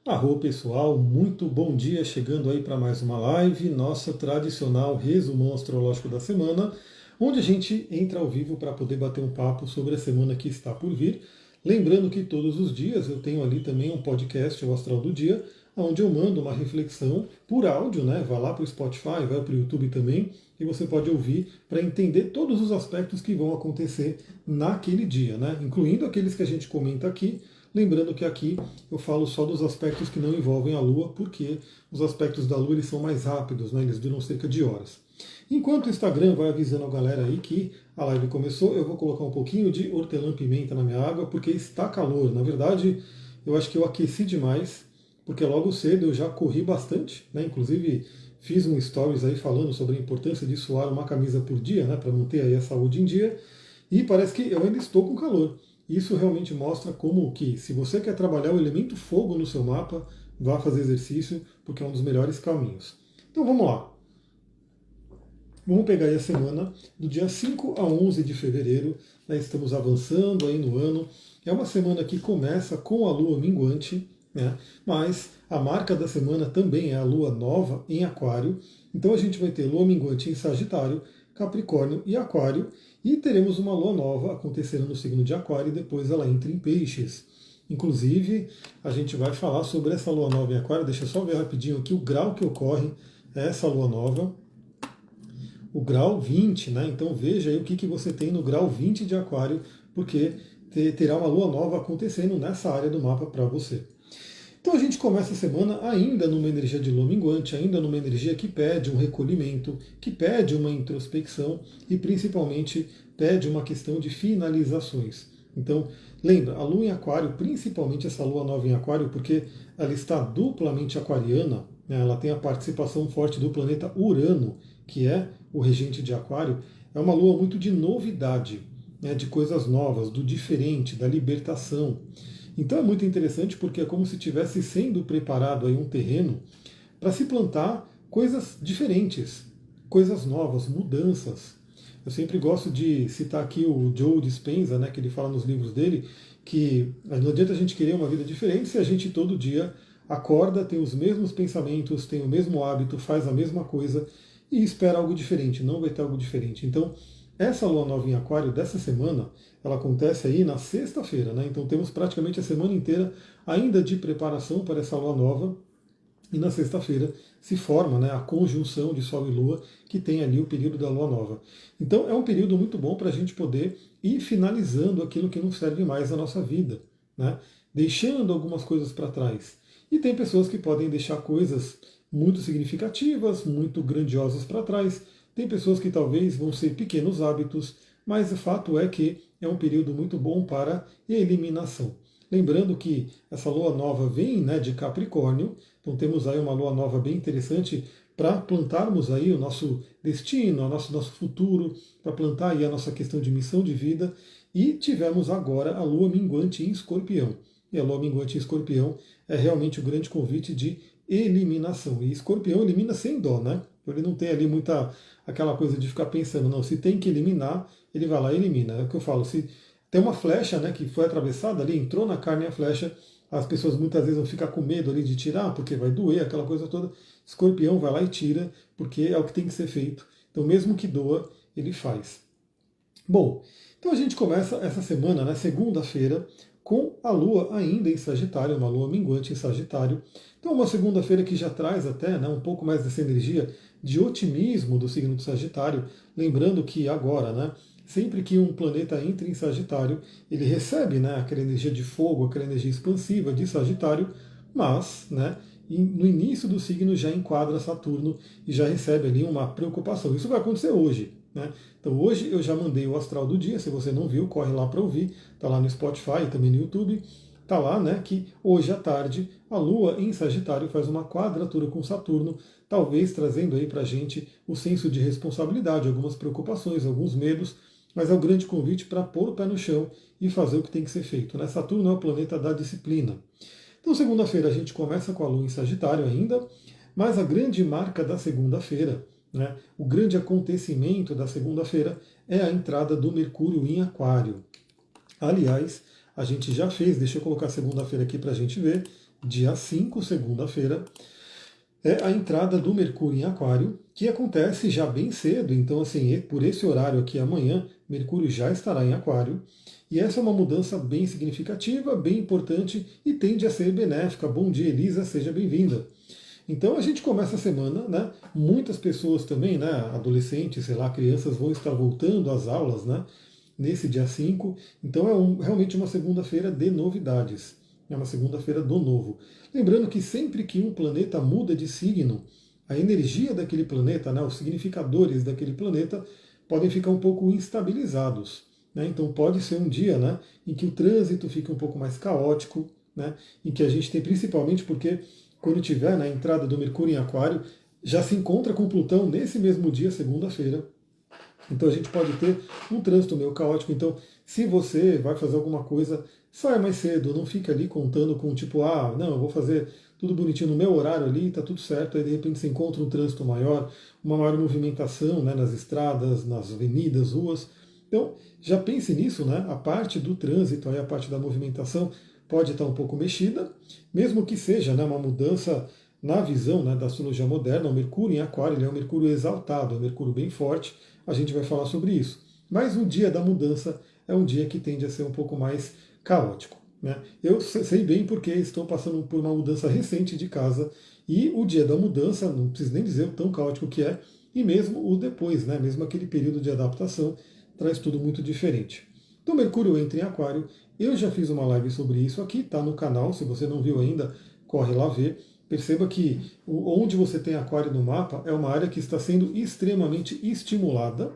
Arro pessoal, muito bom dia, chegando aí para mais uma live, nossa tradicional resumão astrológico da semana, onde a gente entra ao vivo para poder bater um papo sobre a semana que está por vir. Lembrando que todos os dias eu tenho ali também um podcast, o Astral do Dia, onde eu mando uma reflexão por áudio, né? Vai lá para o Spotify, vai para o YouTube também, e você pode ouvir para entender todos os aspectos que vão acontecer naquele dia, né? Incluindo aqueles que a gente comenta aqui. Lembrando que aqui eu falo só dos aspectos que não envolvem a Lua, porque os aspectos da Lua eles são mais rápidos, né? Eles duram cerca de horas. Enquanto o Instagram vai avisando a galera aí que a live começou, eu vou colocar um pouquinho de hortelã-pimenta na minha água, porque está calor. Na verdade, eu acho que eu aqueci demais, porque logo cedo eu já corri bastante, né? Inclusive fiz um stories aí falando sobre a importância de suar uma camisa por dia, né? Para manter aí a saúde em dia. E parece que eu ainda estou com calor. Isso realmente mostra como que, se você quer trabalhar o elemento fogo no seu mapa, vá fazer exercício, porque é um dos melhores caminhos. Então vamos lá. Vamos pegar aí a semana do dia 5 a 11 de fevereiro. Né, estamos avançando aí no ano. É uma semana que começa com a lua minguante, né, mas a marca da semana também é a lua nova em Aquário. Então a gente vai ter lua minguante em Sagitário, Capricórnio e Aquário. E teremos uma lua nova acontecendo no signo de Aquário e depois ela entra em Peixes. Inclusive, a gente vai falar sobre essa lua nova em Aquário. Deixa eu só ver rapidinho aqui o grau que ocorre essa lua nova. O grau 20, né? Então veja aí o que você tem no grau 20 de Aquário, porque terá uma lua nova acontecendo nessa área do mapa para você. Então a gente começa a semana ainda numa energia de lua minguante, ainda numa energia que pede um recolhimento, que pede uma introspecção e principalmente pede uma questão de finalizações. Então, lembra, a lua em Aquário, principalmente essa lua nova em Aquário, porque ela está duplamente aquariana, né, ela tem a participação forte do planeta Urano, que é o regente de Aquário, é uma lua muito de novidade, né, de coisas novas, do diferente, da libertação. Então é muito interessante porque é como se tivesse sendo preparado aí um terreno para se plantar coisas diferentes, coisas novas, mudanças. Eu sempre gosto de citar aqui o Joe Dispenza, né, que ele fala nos livros dele, que não adianta a gente querer uma vida diferente se a gente todo dia acorda, tem os mesmos pensamentos, tem o mesmo hábito, faz a mesma coisa e espera algo diferente, não vai ter algo diferente. Então, essa lua nova em Aquário dessa semana, ela acontece aí na sexta-feira, né? Então temos praticamente a semana inteira ainda de preparação para essa lua nova. E na sexta-feira se forma, né, a conjunção de Sol e Lua, que tem ali o período da Lua Nova. Então é um período muito bom para a gente poder ir finalizando aquilo que não serve mais na nossa vida, né? Deixando algumas coisas para trás. E tem pessoas que podem deixar coisas muito significativas, muito grandiosas para trás. Tem pessoas que talvez vão ser pequenos hábitos, mas o fato é que é um período muito bom para eliminação. Lembrando que essa lua nova vem, né, de Capricórnio, então temos aí uma lua nova bem interessante para plantarmos aí o nosso destino, nosso futuro, para plantar aí a nossa questão de missão de vida. E tivemos agora a lua minguante em Escorpião. E a lua minguante em Escorpião é realmente o grande convite de eliminação. E Escorpião elimina sem dó, né? Ele não tem ali muita aquela coisa de ficar pensando, não, se tem que eliminar, ele vai lá e elimina. É o que eu falo, se tem uma flecha, né, que foi atravessada ali, entrou na carne a flecha, as pessoas muitas vezes vão ficar com medo ali de tirar, porque vai doer, aquela coisa toda. Escorpião vai lá e tira, porque é o que tem que ser feito. Então, mesmo que doa, ele faz. Bom, então a gente começa essa semana, né, segunda-feira, com a Lua ainda em Sagitário, uma Lua minguante em Sagitário. Então, uma segunda-feira que já traz até, né, um pouco mais dessa energia de otimismo do signo de Sagitário. Lembrando que agora, né, sempre que um planeta entra em Sagitário, ele recebe, né, aquela energia de fogo, aquela energia expansiva de Sagitário, mas, né, no início do signo já enquadra Saturno e já recebe ali uma preocupação. Isso vai acontecer hoje, né? Então hoje eu já mandei o astral do dia, se você não viu, corre lá para ouvir, tá lá no Spotify e também no YouTube. Tá lá, né, que hoje à tarde a Lua em Sagitário faz uma quadratura com Saturno, talvez trazendo aí para a gente o senso de responsabilidade, algumas preocupações, alguns medos, mas é o grande convite para pôr o pé no chão e fazer o que tem que ser feito, né? Saturno é o planeta da disciplina. Então, segunda-feira a gente começa com a Lua em Sagitário ainda, mas a grande marca da segunda-feira, né, o grande acontecimento da segunda-feira é a entrada do Mercúrio em Aquário. Aliás, a gente já fez, deixa eu colocar segunda-feira aqui para a gente ver, dia 5, segunda-feira, é a entrada do Mercúrio em Aquário, que acontece já bem cedo. Então, assim, por esse horário aqui amanhã, Mercúrio já estará em Aquário. E essa é uma mudança bem significativa, bem importante e tende a ser benéfica. Bom dia, Elisa, seja bem-vinda. Então a gente começa a semana, né? Muitas pessoas também, né? Adolescentes, sei lá, crianças vão estar voltando às aulas, né? Nesse dia 5. Então é realmente uma segunda-feira de novidades. É uma segunda-feira do novo. Lembrando que sempre que um planeta muda de signo, a energia daquele planeta, né, os significadores daquele planeta, podem ficar um pouco instabilizados. Né? Então pode ser um dia, né, em que o trânsito fica um pouco mais caótico, né, em que a gente tem principalmente porque quando tiver na entrada do Mercúrio em Aquário, já se encontra com Plutão nesse mesmo dia, segunda-feira. Então a gente pode ter um trânsito meio caótico. Então, se você vai fazer alguma coisa, saia mais cedo, não fica ali contando com tipo, ah, não, eu vou fazer tudo bonitinho no meu horário ali, tá tudo certo. Aí de repente você encontra um trânsito maior, uma maior movimentação, né, nas estradas, nas avenidas, ruas. Então, já pense nisso, né? A parte do trânsito, aí a parte da movimentação pode estar um pouco mexida, mesmo que seja, né, uma mudança na visão, né, da astrologia moderna. O Mercúrio em Aquário, ele é um Mercúrio exaltado, é um Mercúrio bem forte. A gente vai falar sobre isso. Mas o dia da mudança é um dia que tende a ser um pouco mais caótico. Né? Eu sei bem porque estou passando por uma mudança recente de casa e o dia da mudança, não preciso nem dizer o tão caótico que é, e mesmo o depois, né? Mesmo aquele período de adaptação, traz tudo muito diferente. Então Mercúrio entra em Aquário, eu já fiz uma live sobre isso aqui, está no canal, se você não viu ainda, corre lá ver. Perceba que onde você tem Aquário no mapa é uma área que está sendo extremamente estimulada,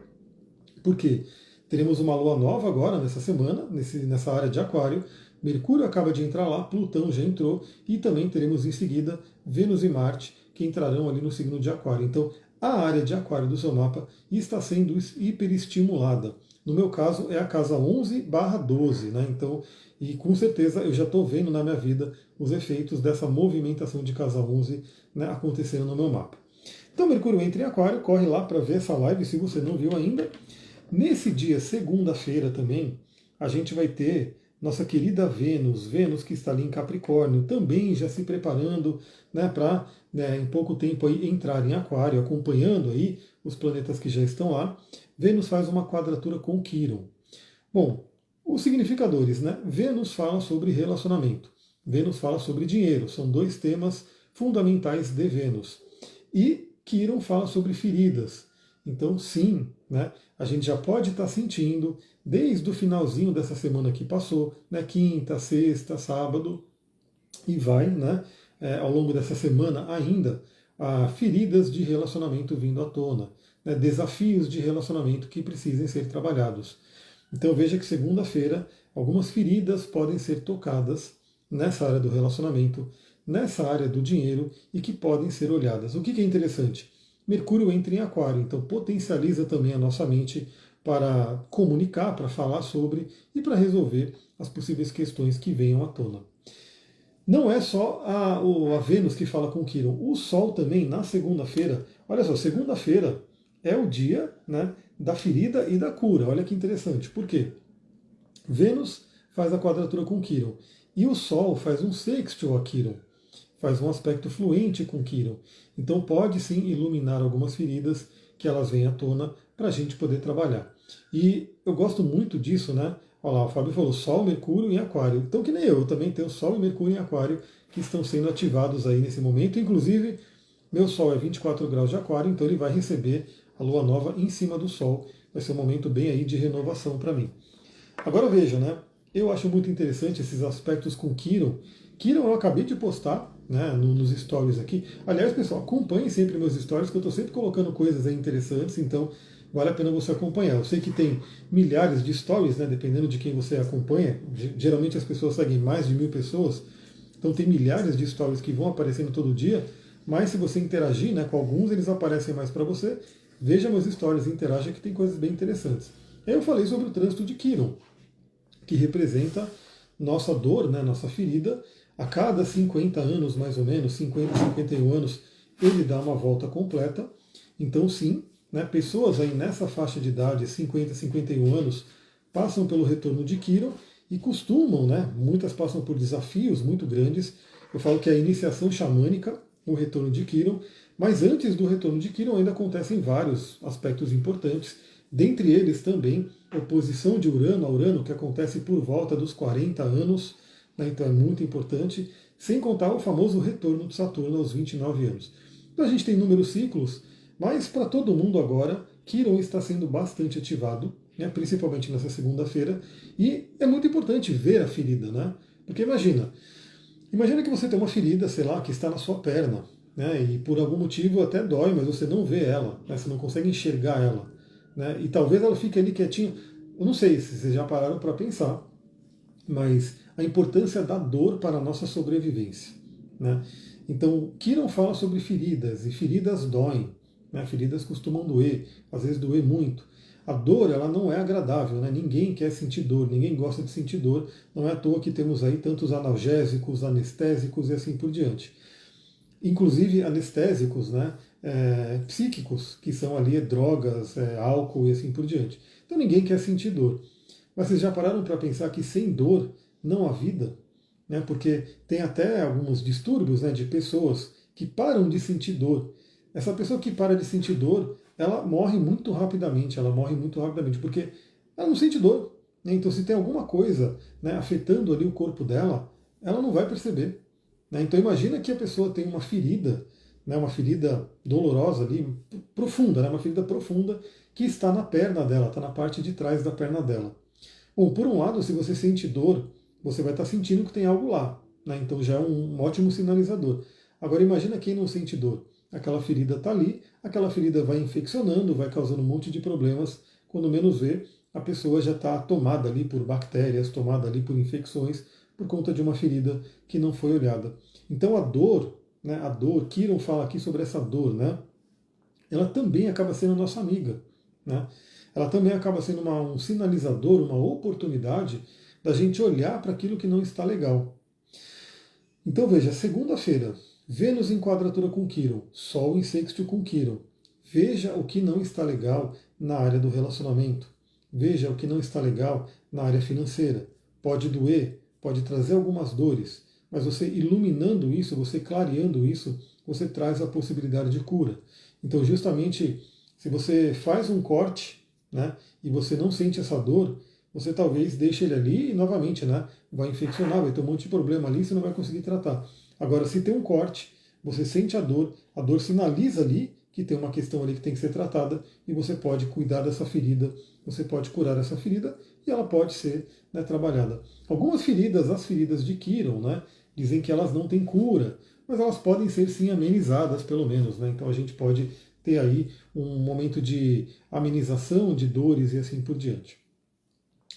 porque teremos uma lua nova agora, nessa semana, nessa área de Aquário. Mercúrio acaba de entrar lá, Plutão já entrou, e também teremos em seguida Vênus e Marte, que entrarão ali no signo de Aquário. Então, a área de Aquário do seu mapa está sendo hiperestimulada. No meu caso, é a casa 11/12, né? Então, e com certeza eu já estou vendo na minha vida os efeitos dessa movimentação de casa 11, né, acontecendo no meu mapa. Então, Mercúrio entra em Aquário, corre lá para ver essa live se você não viu ainda. Nesse dia, segunda-feira também, a gente vai ter nossa querida Vênus, Vênus que está ali em Capricórnio, também já se preparando, né, para, né, em pouco tempo aí entrar em Aquário, acompanhando aí os planetas que já estão lá. Vênus faz uma quadratura com Quirón. Bom, os significadores, né? Vênus fala sobre relacionamento, Vênus fala sobre dinheiro, são dois temas fundamentais de Vênus. E Quirón fala sobre feridas. Então, sim, né, a gente já pode estar sentindo, desde o finalzinho dessa semana que passou, né, quinta, sexta, sábado, e vai, né, ao longo dessa semana ainda, feridas de relacionamento vindo à tona, né, desafios de relacionamento que precisem ser trabalhados. Então veja que segunda-feira algumas feridas podem ser tocadas nessa área do relacionamento, nessa área do dinheiro e que podem ser olhadas. O que é interessante? Mercúrio entra em Aquário, então potencializa também a nossa mente para comunicar, para falar sobre e para resolver as possíveis questões que venham à tona. Não é só a Vênus que fala com Quirón, o Sol também na segunda-feira. Olha só, segunda-feira é o dia, né, da ferida e da cura. Olha que interessante. Por quê? Vênus faz a quadratura com Quirón e o Sol faz um sextil a Quirón, faz um aspecto fluente com Quirón. Então pode sim iluminar algumas feridas que elas vêm à tona para a gente poder trabalhar. E eu gosto muito disso, né? Olha lá, o Fábio falou Sol, Mercúrio em Aquário. Então que nem eu também tenho Sol e Mercúrio em Aquário que estão sendo ativados aí nesse momento. Inclusive, meu Sol é 24 graus de Aquário, então ele vai receber a Lua Nova em cima do Sol. Vai ser um momento bem aí de renovação para mim. Agora veja, né? Eu acho muito interessante esses aspectos com Quirón. Quirón eu acabei de postar, né, nos stories aqui. Aliás, pessoal, acompanhem sempre meus stories, que eu estou sempre colocando coisas aí interessantes, então vale a pena você acompanhar. Eu sei que tem milhares de stories, né, dependendo de quem você acompanha. Geralmente as pessoas seguem mais de 1000 pessoas, então tem milhares de stories que vão aparecendo todo dia, mas se você interagir, né, com alguns, eles aparecem mais para você. Veja meus stories e interaja que tem coisas bem interessantes. Aí eu falei sobre o trânsito de Quirón, que representa nossa dor, né, nossa ferida. A cada 50 anos, mais ou menos, 50, 51 anos, ele dá uma volta completa. Então, sim, né, pessoas aí nessa faixa de idade, 50, 51 anos, passam pelo retorno de Quirón e costumam, né, muitas passam por desafios muito grandes Eu falo que é a iniciação xamânica, o retorno de Quiron, mas antes do retorno de Quiron ainda acontecem vários aspectos importantes, dentre eles também oposição de Urano a Urano, que acontece por volta dos 40 anos, né, então é muito importante, sem contar o famoso retorno de Saturno aos 29 anos. Então a gente tem inúmeros ciclos, mas para todo mundo agora, Quiron está sendo bastante ativado, né, principalmente nessa segunda-feira, e é muito importante ver a ferida, né? Porque imagina que você tem uma ferida, sei lá, que está na sua perna, né, e por algum motivo até dói, mas você não vê ela, né, você não consegue enxergar ela, né, e talvez ela fique ali quietinha. Eu não sei se vocês já pararam para pensar, mas a importância da dor para a nossa sobrevivência, né? Então, Kiron fala sobre feridas, e feridas doem, né? Feridas costumam doer, às vezes doer muito. A dor, ela não é agradável, né? Ninguém quer sentir dor, ninguém gosta de sentir dor, não é à toa que temos aí tantos analgésicos, anestésicos e assim por diante. Inclusive anestésicos, né? Psíquicos, que são ali drogas, álcool e assim por diante. Então ninguém quer sentir dor. Mas vocês já pararam para pensar que sem dor não há vida? Né? Porque tem até alguns distúrbios, né, de pessoas que param de sentir dor. Essa pessoa que para de sentir dor, ela morre muito rapidamente, porque ela não sente dor. Né? Então, se tem alguma coisa, né, afetando ali o corpo dela, ela não vai perceber. Né? Então, imagina que a pessoa tem uma ferida, né, uma ferida dolorosa ali, profunda, né, uma ferida profunda, que está na perna dela, está na parte de trás da perna dela. Bom, por um lado, se você sente dor, você vai estar sentindo que tem algo lá, né? Então já é um ótimo sinalizador. Agora imagina quem não sente dor. Aquela ferida está ali, aquela ferida vai infeccionando, vai causando um monte de problemas. Quando menos vê, a pessoa já está tomada ali por bactérias, tomada ali por infecções, por conta de uma ferida que não foi olhada. Então a dor, né, Kiron fala aqui sobre essa dor, né? Ela também acaba sendo nossa amiga, né? Ela também acaba sendo um sinalizador, uma oportunidade da gente olhar para aquilo que não está legal. Então veja, segunda-feira, Vênus em quadratura com Quiron, Sol em sextil com Quiron. Veja o que não está legal na área do relacionamento. Veja o que não está legal na área financeira. Pode doer, pode trazer algumas dores, mas você iluminando isso, você clareando isso, você traz a possibilidade de cura. Então, justamente, se você faz um corte, né, e você não sente essa dor, você talvez deixe ele ali e novamente, né, vai infeccionar, vai ter um monte de problema ali e você não vai conseguir tratar. Agora, se tem um corte, você sente a dor sinaliza ali que tem uma questão ali que tem que ser tratada e você pode cuidar dessa ferida, você pode curar essa ferida e ela pode ser, né, trabalhada. Algumas feridas, as feridas de Quiron, né, dizem que elas não têm cura, mas elas podem ser sim amenizadas pelo menos, né? Então a gente pode ter aí um momento de amenização de dores e assim por diante.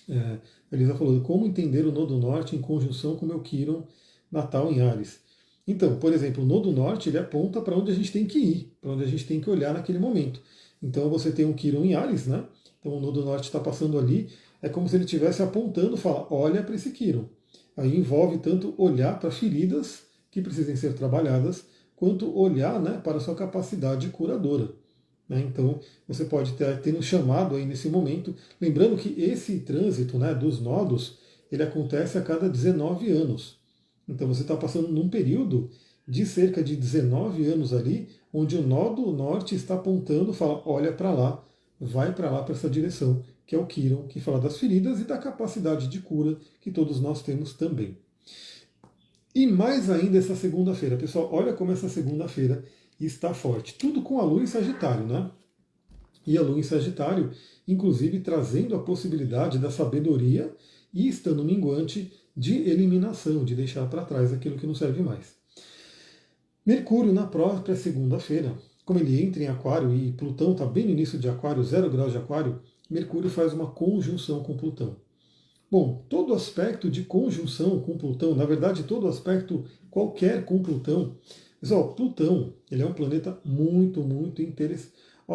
A Elisa falou, como entender o Nodo Norte em conjunção com o meu Quiron natal em Áries? Então, por exemplo, o Nodo Norte ele aponta para onde a gente tem que ir, para onde a gente tem que olhar naquele momento. Então você tem um Quiron em Áries, né? Então o Nodo Norte está passando ali, é como se ele estivesse apontando, fala, olha para esse Quiron. Aí envolve tanto olhar para feridas que precisem ser trabalhadas, quanto olhar, né, para a sua capacidade curadora. Né? Então, você pode ter um chamado aí nesse momento, lembrando que esse trânsito, né, dos nodos, ele acontece a cada 19 anos. Então, você está passando num período de cerca de 19 anos ali, onde o nodo norte está apontando, fala, olha para lá, vai para lá, para essa direção, que é o Quiron, que fala das feridas e da capacidade de cura que todos nós temos também. E mais ainda essa segunda-feira, pessoal, olha como essa segunda-feira está forte. Tudo com a Lua em Sagitário, né? E a Lua em Sagitário, inclusive trazendo a possibilidade da sabedoria e estando minguante de eliminação, de deixar para trás aquilo que não serve mais. Mercúrio na própria segunda-feira, como ele entra em Aquário e Plutão está bem no início de Aquário, 0 graus de Aquário, Mercúrio faz uma conjunção com Plutão. Bom, todo aspecto de conjunção com Plutão, na verdade todo aspecto qualquer com Plutão, pessoal, Plutão, ele é um planeta muito, muito interessante.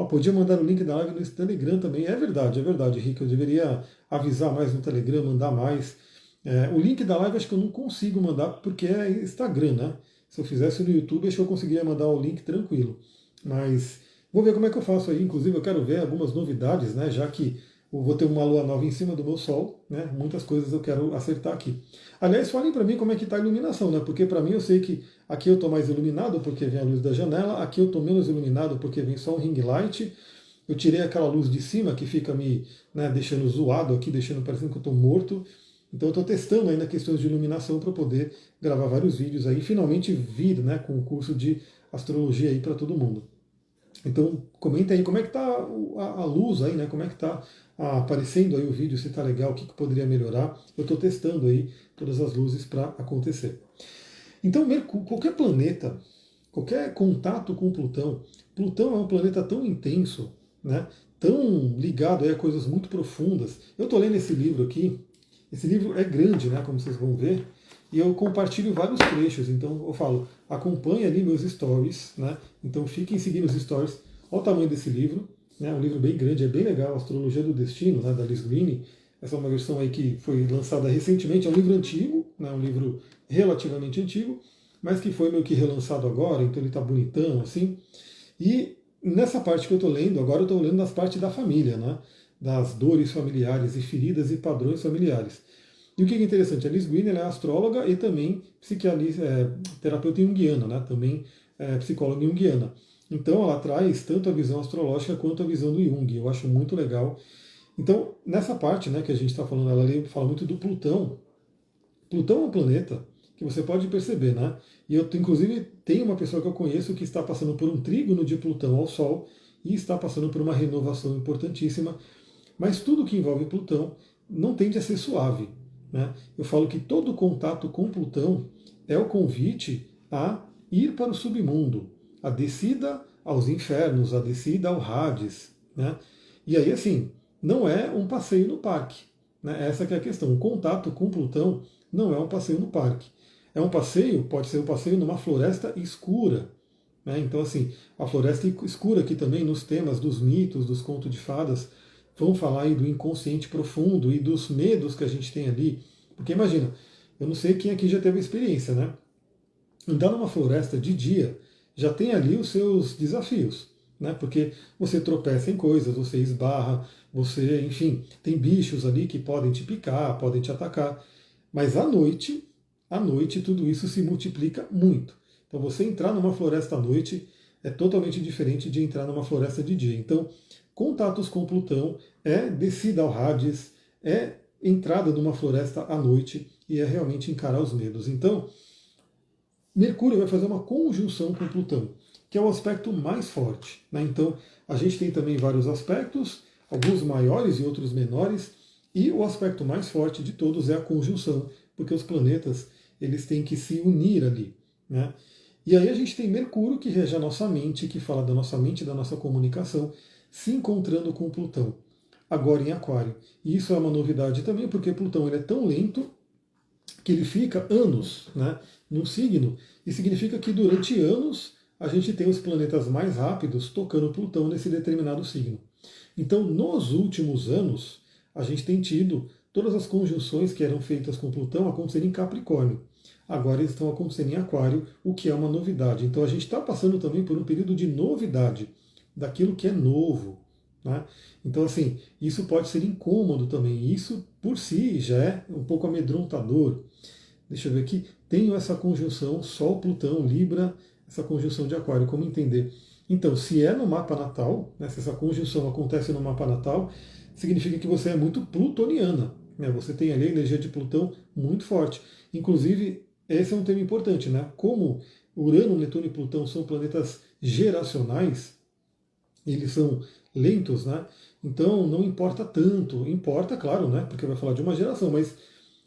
Podia mandar o link da live no Telegram também, é verdade, Rick, eu deveria avisar mais no Telegram, mandar mais. O link da live acho que eu não consigo mandar porque é Instagram, né? Se eu fizesse no YouTube, acho que eu conseguiria mandar o link tranquilo. Mas vou ver como é que eu faço aí, inclusive eu quero ver algumas novidades, né? Já que eu vou ter uma lua nova em cima do meu Sol, né? Muitas coisas eu quero acertar aqui. Aliás, falem para mim como é que está a iluminação, né? Porque para mim eu sei que aqui eu estou mais iluminado porque vem a luz da janela, aqui eu estou menos iluminado porque vem só um ring light. Eu tirei aquela luz de cima que fica me, né, deixando zoado aqui, deixando parecendo que eu estou morto. Então eu estou testando ainda questões de iluminação para poder gravar vários vídeos aí e finalmente vir, né, com o curso de astrologia aí para todo mundo. Então comenta aí como é que está a luz aí, né? Como é que está aparecendo aí o vídeo, se está legal, o que poderia melhorar. Eu estou testando aí todas as luzes para acontecer. Então, qualquer planeta, qualquer contato com Plutão, Plutão é um planeta tão intenso, né? Tão ligado aí a coisas muito profundas. Eu estou lendo esse livro aqui. Esse livro é grande, né? Como vocês vão ver. E eu compartilho vários trechos, então eu falo, acompanhe ali meus stories, né? Então fiquem seguindo os stories. Olha o tamanho desse livro, né? Um livro bem grande, é bem legal, Astrologia do Destino, né? Da Liz Greene. Essa é uma versão aí que foi lançada recentemente, é um livro antigo, né? Um livro relativamente antigo, mas que foi meio que relançado agora, então ele está bonitão, assim. E nessa parte que eu estou lendo, agora eu estou lendo nas partes da família, né? Das dores familiares e feridas e padrões familiares. E o que é interessante, a Liz Greene é astróloga e também terapeuta junguiana, né? Também psicóloga junguiana. Então ela traz tanto a visão astrológica quanto a visão do Jung. Eu acho muito legal. Então, nessa parte, né, que a gente está falando, ela fala muito do Plutão. Plutão é um planeta que você pode perceber, né? E eu, inclusive, tenho uma pessoa que eu conheço que está passando por um trígono de Plutão ao Sol e está passando por uma renovação importantíssima. Mas tudo que envolve Plutão não tende a ser suave, né? Eu falo que todo contato com Plutão é o convite a ir para o submundo, a descida aos infernos, a descida ao Hades, né? E aí, assim, não é um passeio no parque, né? Essa que é a questão. O contato com Plutão não é um passeio no parque. É um passeio, pode ser um passeio numa floresta escura, né? Então, assim, a floresta escura aqui também, nos temas dos mitos, dos contos de fadas, vão falar aí do inconsciente profundo e dos medos que a gente tem ali. Porque imagina, eu não sei quem aqui já teve experiência, né? Andar numa floresta de dia já tem ali os seus desafios, né? Porque você tropeça em coisas, você esbarra, você, enfim, tem bichos ali que podem te picar, podem te atacar. Mas à noite tudo isso se multiplica muito. Então você entrar numa floresta à noite é totalmente diferente de entrar numa floresta de dia. Então, contatos com Plutão é descida ao Hades, é entrada numa floresta à noite e é realmente encarar os medos. Então, Mercúrio vai fazer uma conjunção com Plutão, que é o aspecto mais forte, né? Então, a gente tem também vários aspectos, alguns maiores e outros menores, e o aspecto mais forte de todos é a conjunção, porque os planetas eles têm que se unir ali, né? E aí a gente tem Mercúrio, que rege a nossa mente, que fala da nossa mente, da nossa comunicação, se encontrando com Plutão, agora em Aquário. E isso é uma novidade também, porque Plutão ele é tão lento que ele fica anos, né, num signo, e significa que durante anos a gente tem os planetas mais rápidos tocando Plutão nesse determinado signo. Então, nos últimos anos, a gente tem tido todas as conjunções que eram feitas com Plutão acontecendo em Capricórnio. Agora eles estão acontecendo em Aquário, o que é uma novidade. Então a gente está passando também por um período de novidade, daquilo que é novo, né? Então, assim, isso pode ser incômodo também. Isso, por si, já é um pouco amedrontador. Deixa eu ver aqui. Tenho essa conjunção Sol-Plutão, Libra, essa conjunção de Aquário. Como entender? Então, se é no mapa natal, né, se essa conjunção acontece no mapa natal, significa que você é muito plutoniana, né? Você tem ali a energia de Plutão muito forte. Inclusive, esse é um tema importante, né? Como Urano, Netuno e Plutão são planetas geracionais, eles são lentos, né? Então não importa tanto. Importa, claro, né? Porque vai falar de uma geração, mas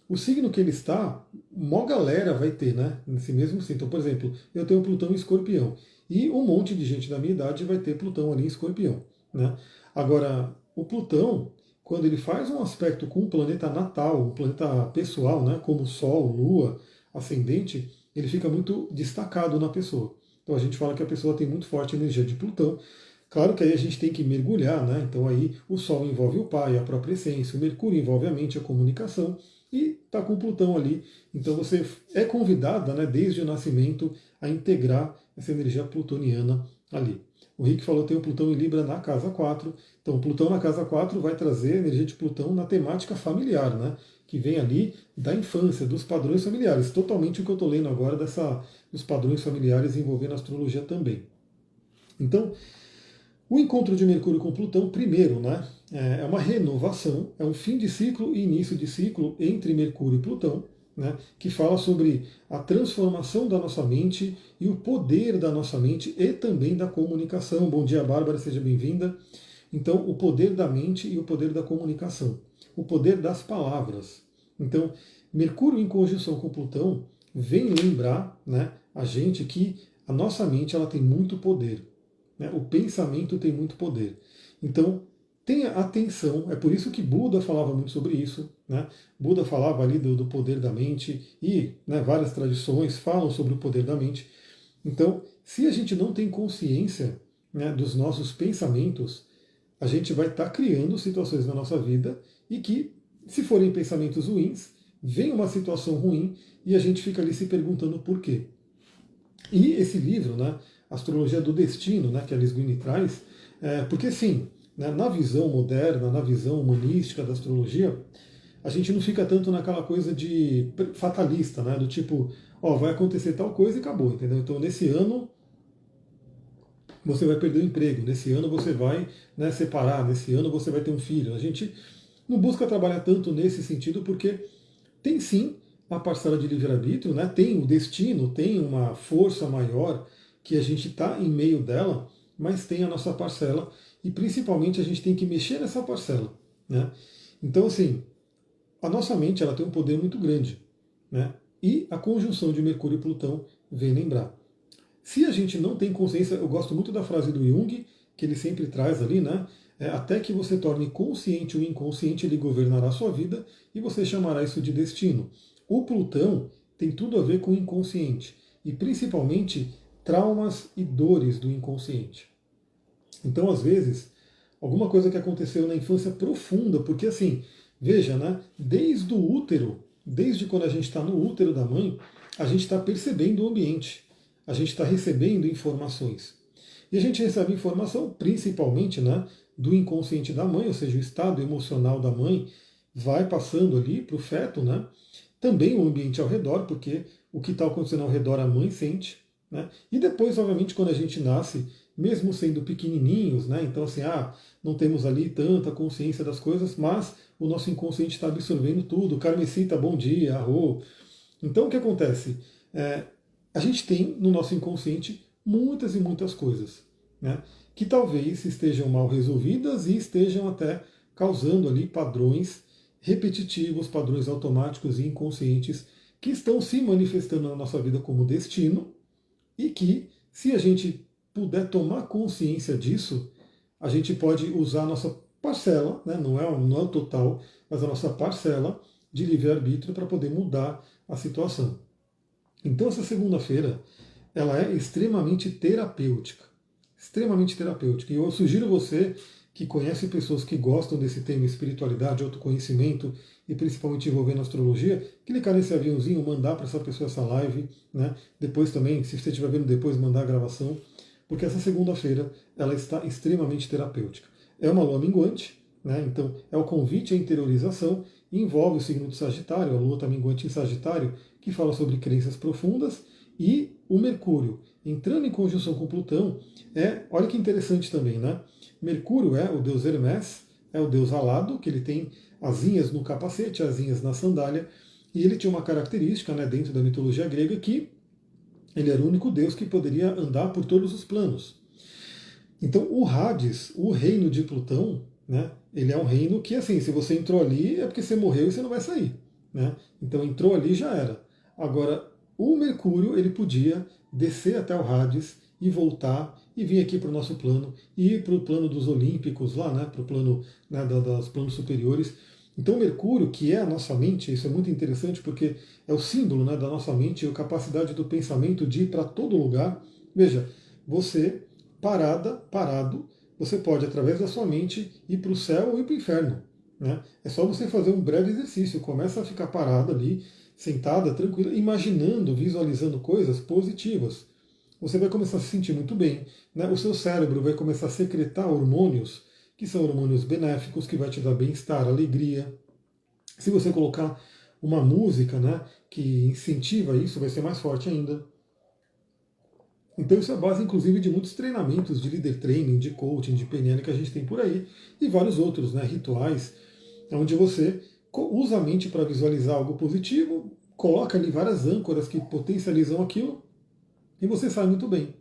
o signo que ele está, uma galera vai ter, né? Nesse mesmo signo. Então, por exemplo, eu tenho Plutão em Escorpião. E um monte de gente da minha idade vai ter Plutão ali em Escorpião, né? Agora, o Plutão, quando ele faz um aspecto com o planeta natal, um planeta pessoal, né? Como Sol, Lua, Ascendente, ele fica muito destacado na pessoa. Então a gente fala que a pessoa tem muito forte energia de Plutão. Claro que aí a gente tem que mergulhar, né? Então aí o Sol envolve o pai, a própria essência, o Mercúrio envolve a mente, a comunicação, e está com Plutão ali. Então você é convidada, né, desde o nascimento, a integrar essa energia plutoniana ali. O Rick falou que tem o Plutão em Libra na casa 4. Então, o Plutão na casa 4 vai trazer a energia de Plutão na temática familiar, né? Que vem ali da infância, dos padrões familiares. Totalmente o que eu estou lendo agora dos padrões familiares envolvendo a astrologia também. Então, o encontro de Mercúrio com Plutão, primeiro, né, é uma renovação, é um fim de ciclo e início de ciclo entre Mercúrio e Plutão, né, que fala sobre a transformação da nossa mente e o poder da nossa mente e também da comunicação. Bom dia, Bárbara, seja bem-vinda. Então, o poder da mente e o poder da comunicação, o poder das palavras. Então, Mercúrio em conjunção com Plutão vem lembrar, né, a gente que a nossa mente ela tem muito poder. Né? O pensamento tem muito poder. Então, tenha atenção, é por isso que Buda falava muito sobre isso. Né? Buda falava ali do poder da mente e, né, várias tradições falam sobre o poder da mente. Então, se a gente não tem consciência, né, dos nossos pensamentos, a gente vai estar criando situações na nossa vida e que, se forem pensamentos ruins, vem uma situação ruim e a gente fica ali se perguntando por quê. E esse livro, né, Astrologia do Destino, né, que a Liz Guine traz, porque sim, né, na visão moderna, na visão humanística da astrologia, a gente não fica tanto naquela coisa de fatalista, né, do tipo, ó, vai acontecer tal coisa e acabou, entendeu? Então nesse ano você vai perder o emprego, nesse ano você vai, né, separar, nesse ano você vai ter um filho. A gente não busca trabalhar tanto nesse sentido porque tem sim a parcela de livre-arbítrio, né? Tem o destino, tem uma força maior que a gente está em meio dela, mas tem a nossa parcela e principalmente a gente tem que mexer nessa parcela. Né? Então, assim, a nossa mente ela tem um poder muito grande. Né? E a conjunção de Mercúrio e Plutão vem lembrar. Se a gente não tem consciência, eu gosto muito da frase do Jung, que ele sempre traz ali, né? Até que você torne consciente o inconsciente, ele governará a sua vida e você chamará isso de destino. O Plutão tem tudo a ver com o inconsciente e principalmente traumas e dores do inconsciente. Então, às vezes, alguma coisa que aconteceu na infância profunda, porque assim, veja, né? Desde o útero, desde quando a gente está no útero da mãe, a gente está percebendo o ambiente, a gente está recebendo informações. E a gente recebe informação principalmente, né, do inconsciente da mãe, ou seja, o estado emocional da mãe vai passando ali para o feto, né? Também o ambiente ao redor, porque o que está acontecendo ao redor a mãe sente. Né? E depois, obviamente, quando a gente nasce, mesmo sendo pequenininhos, né? Então assim, não temos ali tanta consciência das coisas, mas o nosso inconsciente está absorvendo tudo. Carmesita, bom dia, arro. Então o que acontece? A gente tem no nosso inconsciente muitas e muitas coisas, né? Que talvez estejam mal resolvidas e estejam até causando ali padrões repetitivos, padrões automáticos e inconscientes que estão se manifestando na nossa vida como destino e que, se a gente puder tomar consciência disso, a gente pode usar a nossa parcela, né, não é o total, mas a nossa parcela de livre-arbítrio para poder mudar a situação. Então essa segunda-feira, ela é extremamente terapêutica. Extremamente terapêutica. E eu sugiro você que conhece pessoas que gostam desse tema espiritualidade, autoconhecimento e principalmente envolvendo astrologia, clicar nesse aviãozinho, mandar para essa pessoa essa live, né? Depois também, se você estiver vendo depois, mandar a gravação, porque essa segunda-feira ela está extremamente terapêutica. É uma lua minguante, né? Então é o convite à interiorização, envolve o signo de Sagitário, a lua está minguante em Sagitário, que fala sobre crenças profundas, e o Mercúrio entrando em conjunção com Plutão olha que interessante também, né? Mercúrio é o deus Hermés, é o deus alado, que ele tem asinhas no capacete, asinhas na sandália, e ele tinha uma característica, né, dentro da mitologia grega, que ele era o único deus que poderia andar por todos os planos. Então o Hades, o reino de Plutão, né, ele é um reino que, assim, se você entrou ali é porque você morreu e você não vai sair. Né? Então entrou ali já era. Agora, o Mercúrio, ele podia descer até o Hades e voltar e vir aqui para o nosso plano, e ir para o plano dos Olímpicos lá, né, para o plano, né, dos planos superiores. Então o Mercúrio, que é a nossa mente, isso é muito interessante porque é o símbolo, né, da nossa mente, a capacidade do pensamento de ir para todo lugar. Veja, você, parado, você pode, através da sua mente, ir para o céu ou ir para o inferno. né? É só você fazer um breve exercício, começa a ficar parada ali, sentada, tranquila, imaginando, visualizando coisas positivas. Você vai começar a se sentir muito bem, né? O seu cérebro vai começar a secretar hormônios, que são hormônios benéficos, que vai te dar bem-estar, alegria. Se você colocar uma música, né, que incentiva isso, vai ser mais forte ainda. Então isso é a base, inclusive, de muitos treinamentos de leader training, de coaching, de PNL que a gente tem por aí, e vários outros, né, rituais, onde você usa a mente para visualizar algo positivo, coloca ali várias âncoras que potencializam aquilo, e você sai muito bem.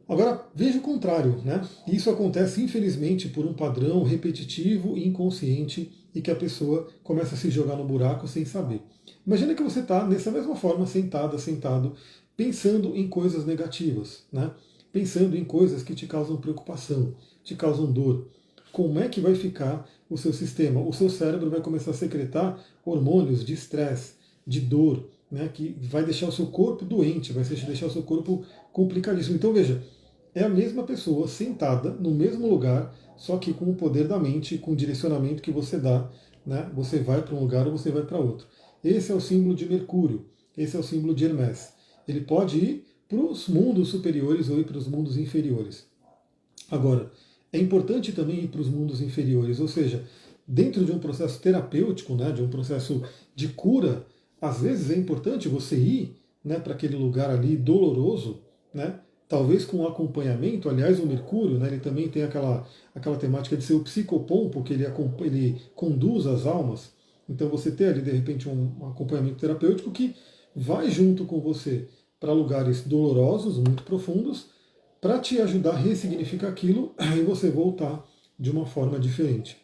Agora, veja o contrário, né? Isso acontece, infelizmente, por um padrão repetitivo e inconsciente e que a pessoa começa a se jogar no buraco sem saber. Imagina que você está nessa mesma forma, sentada, sentado, pensando em coisas negativas, né? Pensando em coisas que te causam preocupação, te causam dor. Como é que vai ficar o seu sistema? O seu cérebro vai começar a secretar hormônios de estresse, de dor, né? Que vai deixar o seu corpo doente, vai deixar o seu corpo complicadíssimo. Então veja, é a mesma pessoa sentada no mesmo lugar, só que com o poder da mente, com o direcionamento que você dá, né? Você vai para um lugar ou você vai para outro. Esse é o símbolo de Mercúrio, esse é o símbolo de Hermès. Ele pode ir para os mundos superiores ou ir para os mundos inferiores. Agora, é importante também ir para os mundos inferiores, ou seja, dentro de um processo terapêutico, né, de um processo de cura, às vezes é importante você ir, né, para aquele lugar ali doloroso, né, talvez com um acompanhamento. Aliás, o Mercúrio, né, ele também tem aquela temática de ser o psicopompo, que ele conduz as almas. Então você ter ali, de repente, um acompanhamento terapêutico que vai junto com você para lugares dolorosos, muito profundos, para te ajudar a ressignificar aquilo e você voltar de uma forma diferente.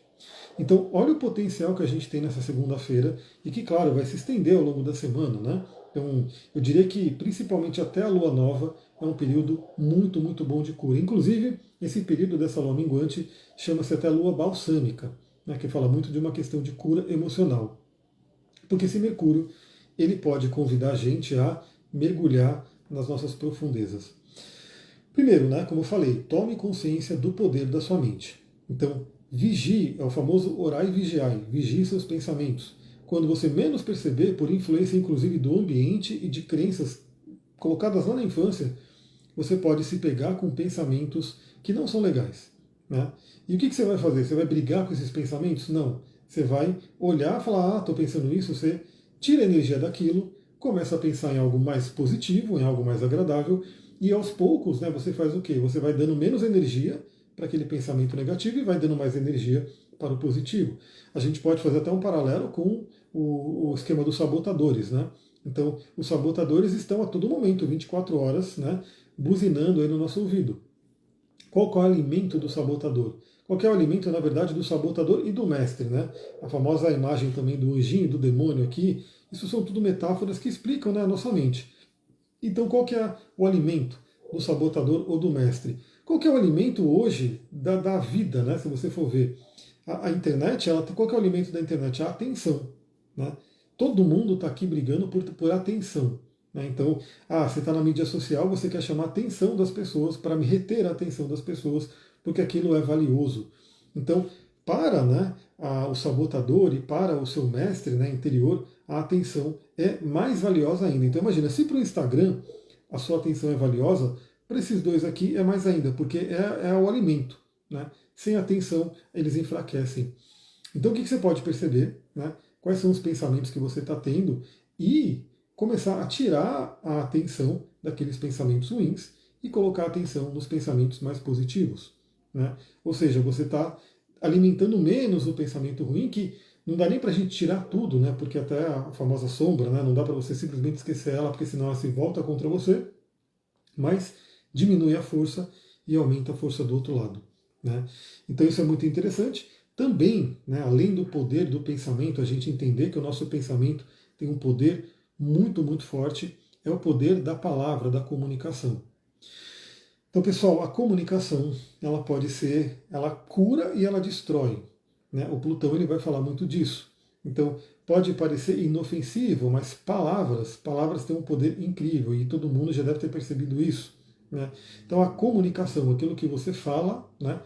Então, olha o potencial que a gente tem nessa segunda-feira e que, claro, vai se estender ao longo da semana, né? Então, eu diria que, principalmente até a lua nova, é um período muito, muito bom de cura. Inclusive, esse período dessa lua minguante chama-se até lua balsâmica, né? Que fala muito de uma questão de cura emocional. Porque esse Mercúrio, ele pode convidar a gente a mergulhar nas nossas profundezas. Primeiro, né, como eu falei, tome consciência do poder da sua mente. Então, vigie, é o famoso orai e vigiai, vigie seus pensamentos. Quando você menos perceber, por influência inclusive do ambiente e de crenças colocadas lá na infância, você pode se pegar com pensamentos que não são legais. Né? E o que você vai fazer? Você vai brigar com esses pensamentos? Não. Você vai olhar e falar, estou pensando isso, você tira a energia daquilo, começa a pensar em algo mais positivo, em algo mais agradável, e aos poucos, né, você faz o quê? Você vai dando menos energia para aquele pensamento negativo e vai dando mais energia para o positivo. A gente pode fazer até um paralelo com o esquema dos sabotadores, né? Então, os sabotadores estão a todo momento, 24 horas, né, buzinando aí no nosso ouvido. Qual é o alimento do sabotador? Qual é o alimento, na verdade, do sabotador e do mestre, né? A famosa imagem também do anjinho, do demônio aqui, isso são tudo metáforas que explicam, né, a nossa mente. Então, qual que é o alimento do sabotador ou do mestre? Qual que é o alimento hoje da vida, né? Se você for ver. A internet, qual que é o alimento da internet? A atenção. Né? Todo mundo está aqui brigando por atenção. Né? Então, você está na mídia social, você quer chamar a atenção das pessoas, para me reter a atenção das pessoas, porque aquilo é valioso. Então, para, né, o sabotador e para o seu mestre, né, interior, a atenção é mais valiosa ainda. Então imagina, se para o Instagram a sua atenção é valiosa, para esses dois aqui é mais ainda, porque é o alimento. Né? Sem atenção, eles enfraquecem. Então o que você pode perceber? Né? Quais são os pensamentos que você está tendo e começar a tirar a atenção daqueles pensamentos ruins e colocar a atenção nos pensamentos mais positivos. Né? Ou seja, você está alimentando menos o pensamento ruim, que não dá nem para a gente tirar tudo, né? Porque até a famosa sombra, né? Não dá para você simplesmente esquecer ela, porque senão ela se volta contra você, mas diminui a força e aumenta a força do outro lado. Né? Então isso é muito interessante. Também, né, além do poder do pensamento, a gente entender que o nosso pensamento tem um poder muito, muito forte, é o poder da palavra, da comunicação. Então, pessoal, a comunicação, ela pode ser, ela cura e ela destrói. Né? O Plutão ele vai falar muito disso. Então, pode parecer inofensivo, mas palavras têm um poder incrível e todo mundo já deve ter percebido isso. Né? Então, a comunicação, aquilo que você fala, né,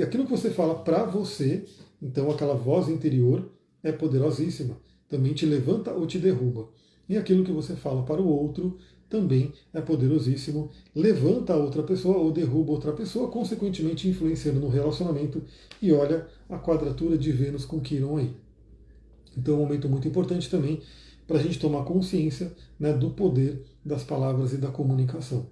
aquilo que você fala para você, Então aquela voz interior é poderosíssima. Também te levanta ou te derruba. E aquilo que você fala para o outro também é poderosíssimo. Levanta a outra pessoa ou derruba outra pessoa, consequentemente influenciando no relacionamento. E olha a quadratura de Vênus com Quirón aí. Então é um momento muito importante também para a gente tomar consciência, né, do poder das palavras e da comunicação.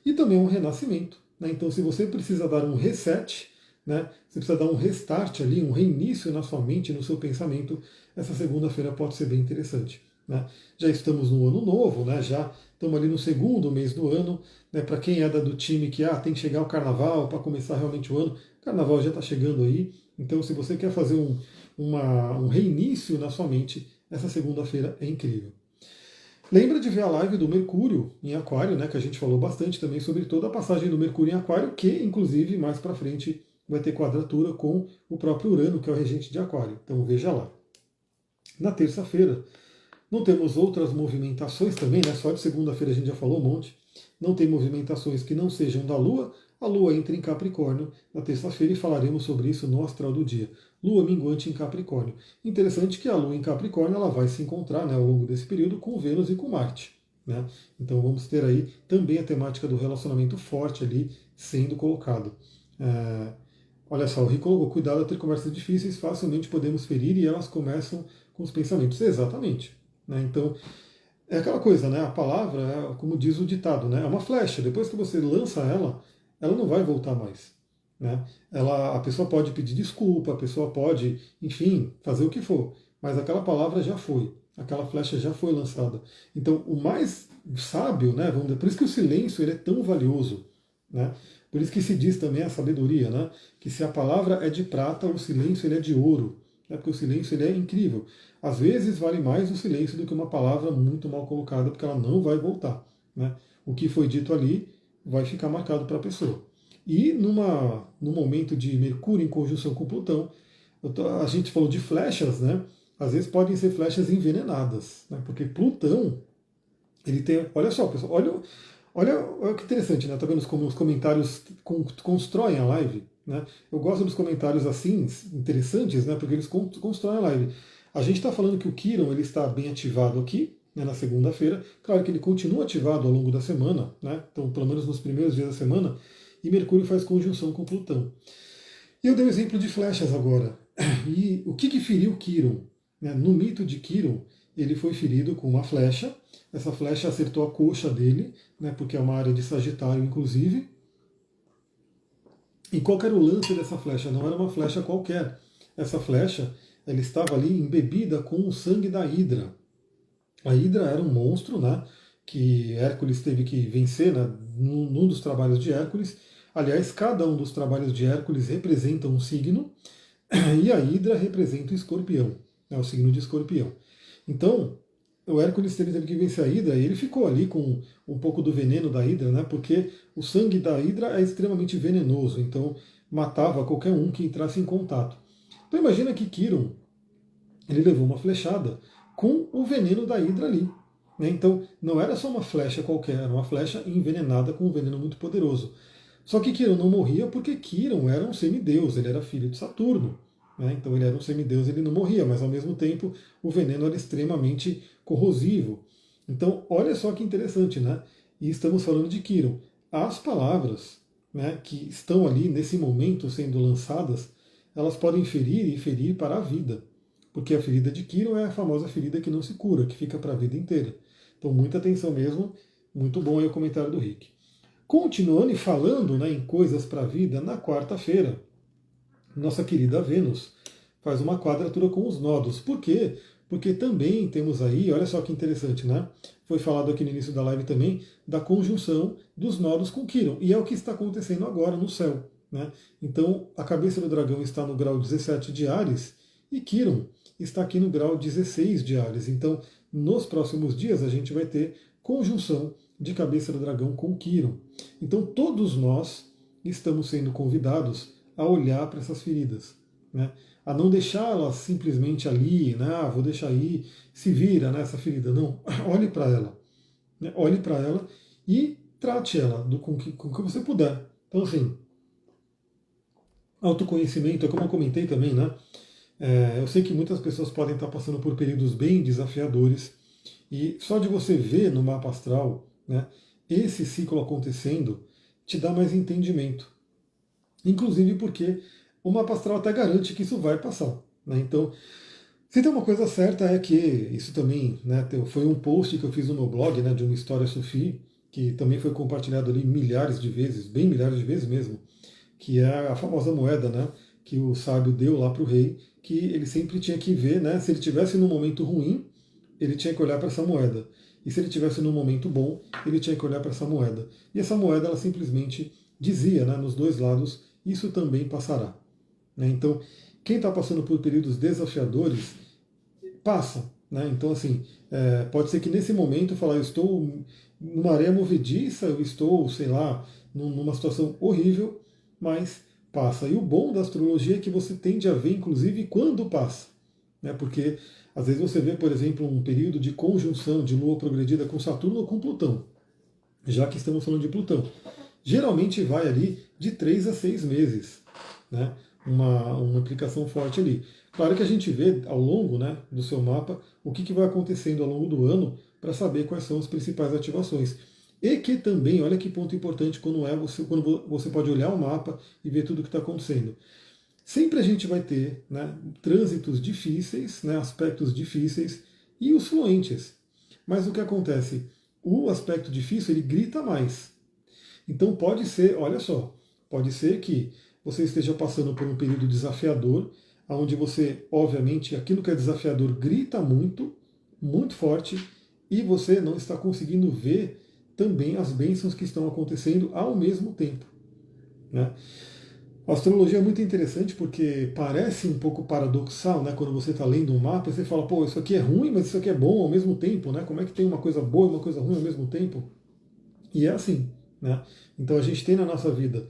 E também um renascimento. Né? Então, se você precisa dar um reset, né, você precisa dar um restart ali, um reinício na sua mente, no seu pensamento, essa segunda-feira pode ser bem interessante. Né? Já estamos no ano novo, né, já estamos ali no segundo mês do ano. Né, para quem é do time que tem que chegar o carnaval para começar realmente o ano, o carnaval já está chegando aí. Então, se você quer fazer um reinício na sua mente, essa segunda-feira é incrível. Lembra de ver a live do Mercúrio em Aquário, né, que a gente falou bastante também sobre toda a passagem do Mercúrio em Aquário, que inclusive mais para frente vai ter quadratura com o próprio Urano, que é o regente de Aquário. Então veja lá. Na terça-feira, não temos outras movimentações também, né? Só de segunda-feira a gente já falou um monte. Não tem movimentações que não sejam da Lua. A Lua entra em Capricórnio na terça-feira e falaremos sobre isso no astral do dia. Lua minguante em Capricórnio. Interessante que a Lua em Capricórnio ela vai se encontrar, né, ao longo desse período com Vênus e com Marte. Né? Então vamos ter aí também a temática do relacionamento forte ali sendo colocado. Olha só, o Rico colocou, cuidado a ter conversas difíceis, facilmente podemos ferir e elas começam com os pensamentos. Exatamente. Né? Então, é aquela coisa, né? A palavra, como diz o ditado, né? É uma flecha. Depois que você lança ela, ela não vai voltar mais. Né? A pessoa pode pedir desculpa, a pessoa pode, enfim, fazer o que for, mas aquela palavra já foi, aquela flecha já foi lançada. Então, o mais sábio, né? Vamos dizer, por isso que o silêncio ele é tão valioso. Né? Por isso que se diz também a sabedoria, né? Que se a palavra é de prata, o silêncio ele é de ouro. Né? Porque o silêncio ele é incrível. Às vezes vale mais o silêncio do que uma palavra muito mal colocada, porque ela não vai voltar. Né? O que foi dito ali vai ficar marcado para a pessoa. E no momento de Mercúrio em conjunção com Plutão, a gente falou de flechas, né? Às vezes podem ser flechas envenenadas, né? Porque Plutão, ele tem. Olha só, pessoal, olha que interessante, né? Tá vendo como os comentários constroem a live? Né? Eu gosto dos comentários assim, interessantes, né? Porque eles constroem a live. A gente está falando que o Quirón ele está bem ativado aqui, né, na segunda-feira. Claro que ele continua ativado ao longo da semana, né? Então, pelo menos nos primeiros dias da semana. E Mercúrio faz conjunção com Plutão. E eu dei o exemplo de flechas agora. E o que feriu Quirón? Né? No mito de Quirón, ele foi ferido com uma flecha. Essa flecha acertou a coxa dele, né, porque é uma área de Sagitário, inclusive. E qual era o lance dessa flecha? Não era uma flecha qualquer. Essa flecha ela estava ali embebida com o sangue da Hidra. A Hidra era um monstro, né, que Hércules teve que vencer, né, num dos trabalhos de Hércules. Aliás, cada um dos trabalhos de Hércules representa um signo, e a Hidra representa o escorpião, né, o signo de escorpião. Então, o Hércules teve que vencer a Hidra e ele ficou ali com um pouco do veneno da Hidra, né, porque o sangue da Hidra é extremamente venenoso, então matava qualquer um que entrasse em contato. Então imagina que Quirón, ele levou uma flechada com o veneno da Hidra ali. Né? Então não era só uma flecha qualquer, era uma flecha envenenada com um veneno muito poderoso. Só que Quirón não morria porque Quirón era um semideus, ele era filho de Saturno. Né? Então ele era um semideus, ele não morria, mas ao mesmo tempo o veneno era extremamente corrosivo. Então olha só que interessante, né? E estamos falando de Quirón. As palavras, né, que estão ali nesse momento sendo lançadas, elas podem ferir e ferir para a vida. Porque a ferida de Quirón é a famosa ferida que não se cura, que fica para a vida inteira. Então, muita atenção mesmo. Muito bom aí o comentário do Rick. Continuando e falando, né, em coisas para a vida, na quarta-feira, nossa querida Vênus faz uma quadratura com os nodos. Por quê? Porque também temos aí, olha só que interessante, né? Foi falado aqui no início da live também, da conjunção dos nodos com Quirón. E é o que está acontecendo agora no céu. Né? Então, a cabeça do dragão está no grau 17 de Áries e Quirón está aqui no grau 16 de Áries. Então, nos próximos dias, a gente vai ter conjunção de cabeça do dragão com Quirón. Então, todos nós estamos sendo convidados a olhar para essas feridas, né? A não deixá-las simplesmente ali, né? Vou deixar aí, se vira nessa ferida. Não, olhe para ela. Né? Olhe para ela e trate ela com o que você puder. Então, assim, autoconhecimento, é como eu comentei também, né? Eu sei que muitas pessoas podem estar passando por períodos bem desafiadores, e só de você ver no mapa astral, né, esse ciclo acontecendo, te dá mais entendimento. Inclusive porque o mapa astral até garante que isso vai passar. Né? Então, se tem uma coisa certa é que isso também, né, foi um post que eu fiz no meu blog, né, de uma história sufi, que também foi compartilhado ali milhares de vezes, bem milhares de vezes mesmo, que é a famosa moeda, né, que o sábio deu lá para o rei, que ele sempre tinha que ver, né, se ele tivesse num momento ruim, ele tinha que olhar para essa moeda. E se ele tivesse num momento bom, ele tinha que olhar para essa moeda. E essa moeda, ela simplesmente dizia, né, nos dois lados, isso também passará. Né? Então, quem está passando por períodos desafiadores, passa. Né? Então, assim, pode ser que nesse momento falar, eu estou numa areia movediça, eu estou, sei lá, numa situação horrível, mas passa. E o bom da astrologia é que você tende a ver, inclusive, quando passa. Né? Porque às vezes você vê, por exemplo, um período de conjunção de Lua progredida com Saturno ou com Plutão, já que estamos falando de Plutão. Geralmente vai ali de 3 a 6 meses. Né? Uma implicação forte ali. Claro que a gente vê ao longo, né, do seu mapa o que vai acontecendo ao longo do ano para saber quais são as principais ativações. E que também, olha que ponto importante quando você pode olhar o mapa e ver tudo o que está acontecendo. Sempre a gente vai ter, né, trânsitos difíceis, né, aspectos difíceis e os fluentes. Mas o que acontece? O aspecto difícil ele grita mais. Então pode ser, olha só, pode ser que você esteja passando por um período desafiador, onde você, obviamente, aquilo que é desafiador grita muito, muito forte, e você não está conseguindo ver também as bênçãos que estão acontecendo ao mesmo tempo. Né? A astrologia é muito interessante porque parece um pouco paradoxal, né? Quando você está lendo um mapa, você fala, pô, isso aqui é ruim, mas isso aqui é bom ao mesmo tempo, né? Como é que tem uma coisa boa e uma coisa ruim ao mesmo tempo? E é assim, né? Então a gente tem na nossa vida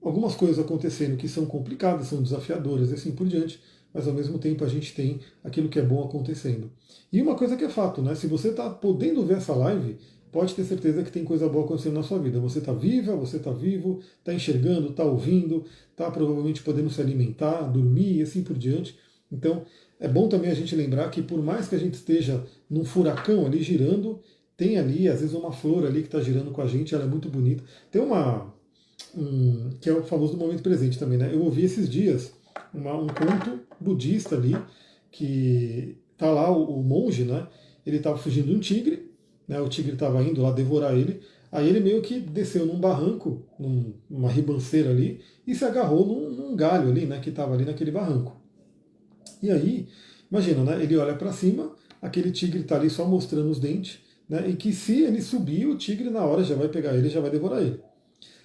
algumas coisas acontecendo que são complicadas, são desafiadoras e assim por diante, mas ao mesmo tempo a gente tem aquilo que é bom acontecendo. E uma coisa que é fato, né? Se você está podendo ver essa live, pode ter certeza que tem coisa boa acontecendo na sua vida. Você está viva, você está vivo, está enxergando, está ouvindo, está provavelmente podendo se alimentar, dormir e assim por diante. Então é bom também a gente lembrar que por mais que a gente esteja num furacão ali girando, tem ali, às vezes, uma flor ali que está girando com a gente, ela é muito bonita. Tem que é o famoso momento presente também, né? Eu ouvi esses dias um conto budista ali, que tá lá o monge, né? Ele estava fugindo de um tigre, né? O tigre estava indo lá devorar ele. Aí ele meio que desceu num barranco, numa ribanceira ali, e se agarrou num galho ali, né? Que estava ali naquele barranco. E aí, imagina, né? Ele olha para cima, aquele tigre está ali só mostrando os dentes, né? E que se ele subir, o tigre na hora já vai pegar ele, já vai devorar ele.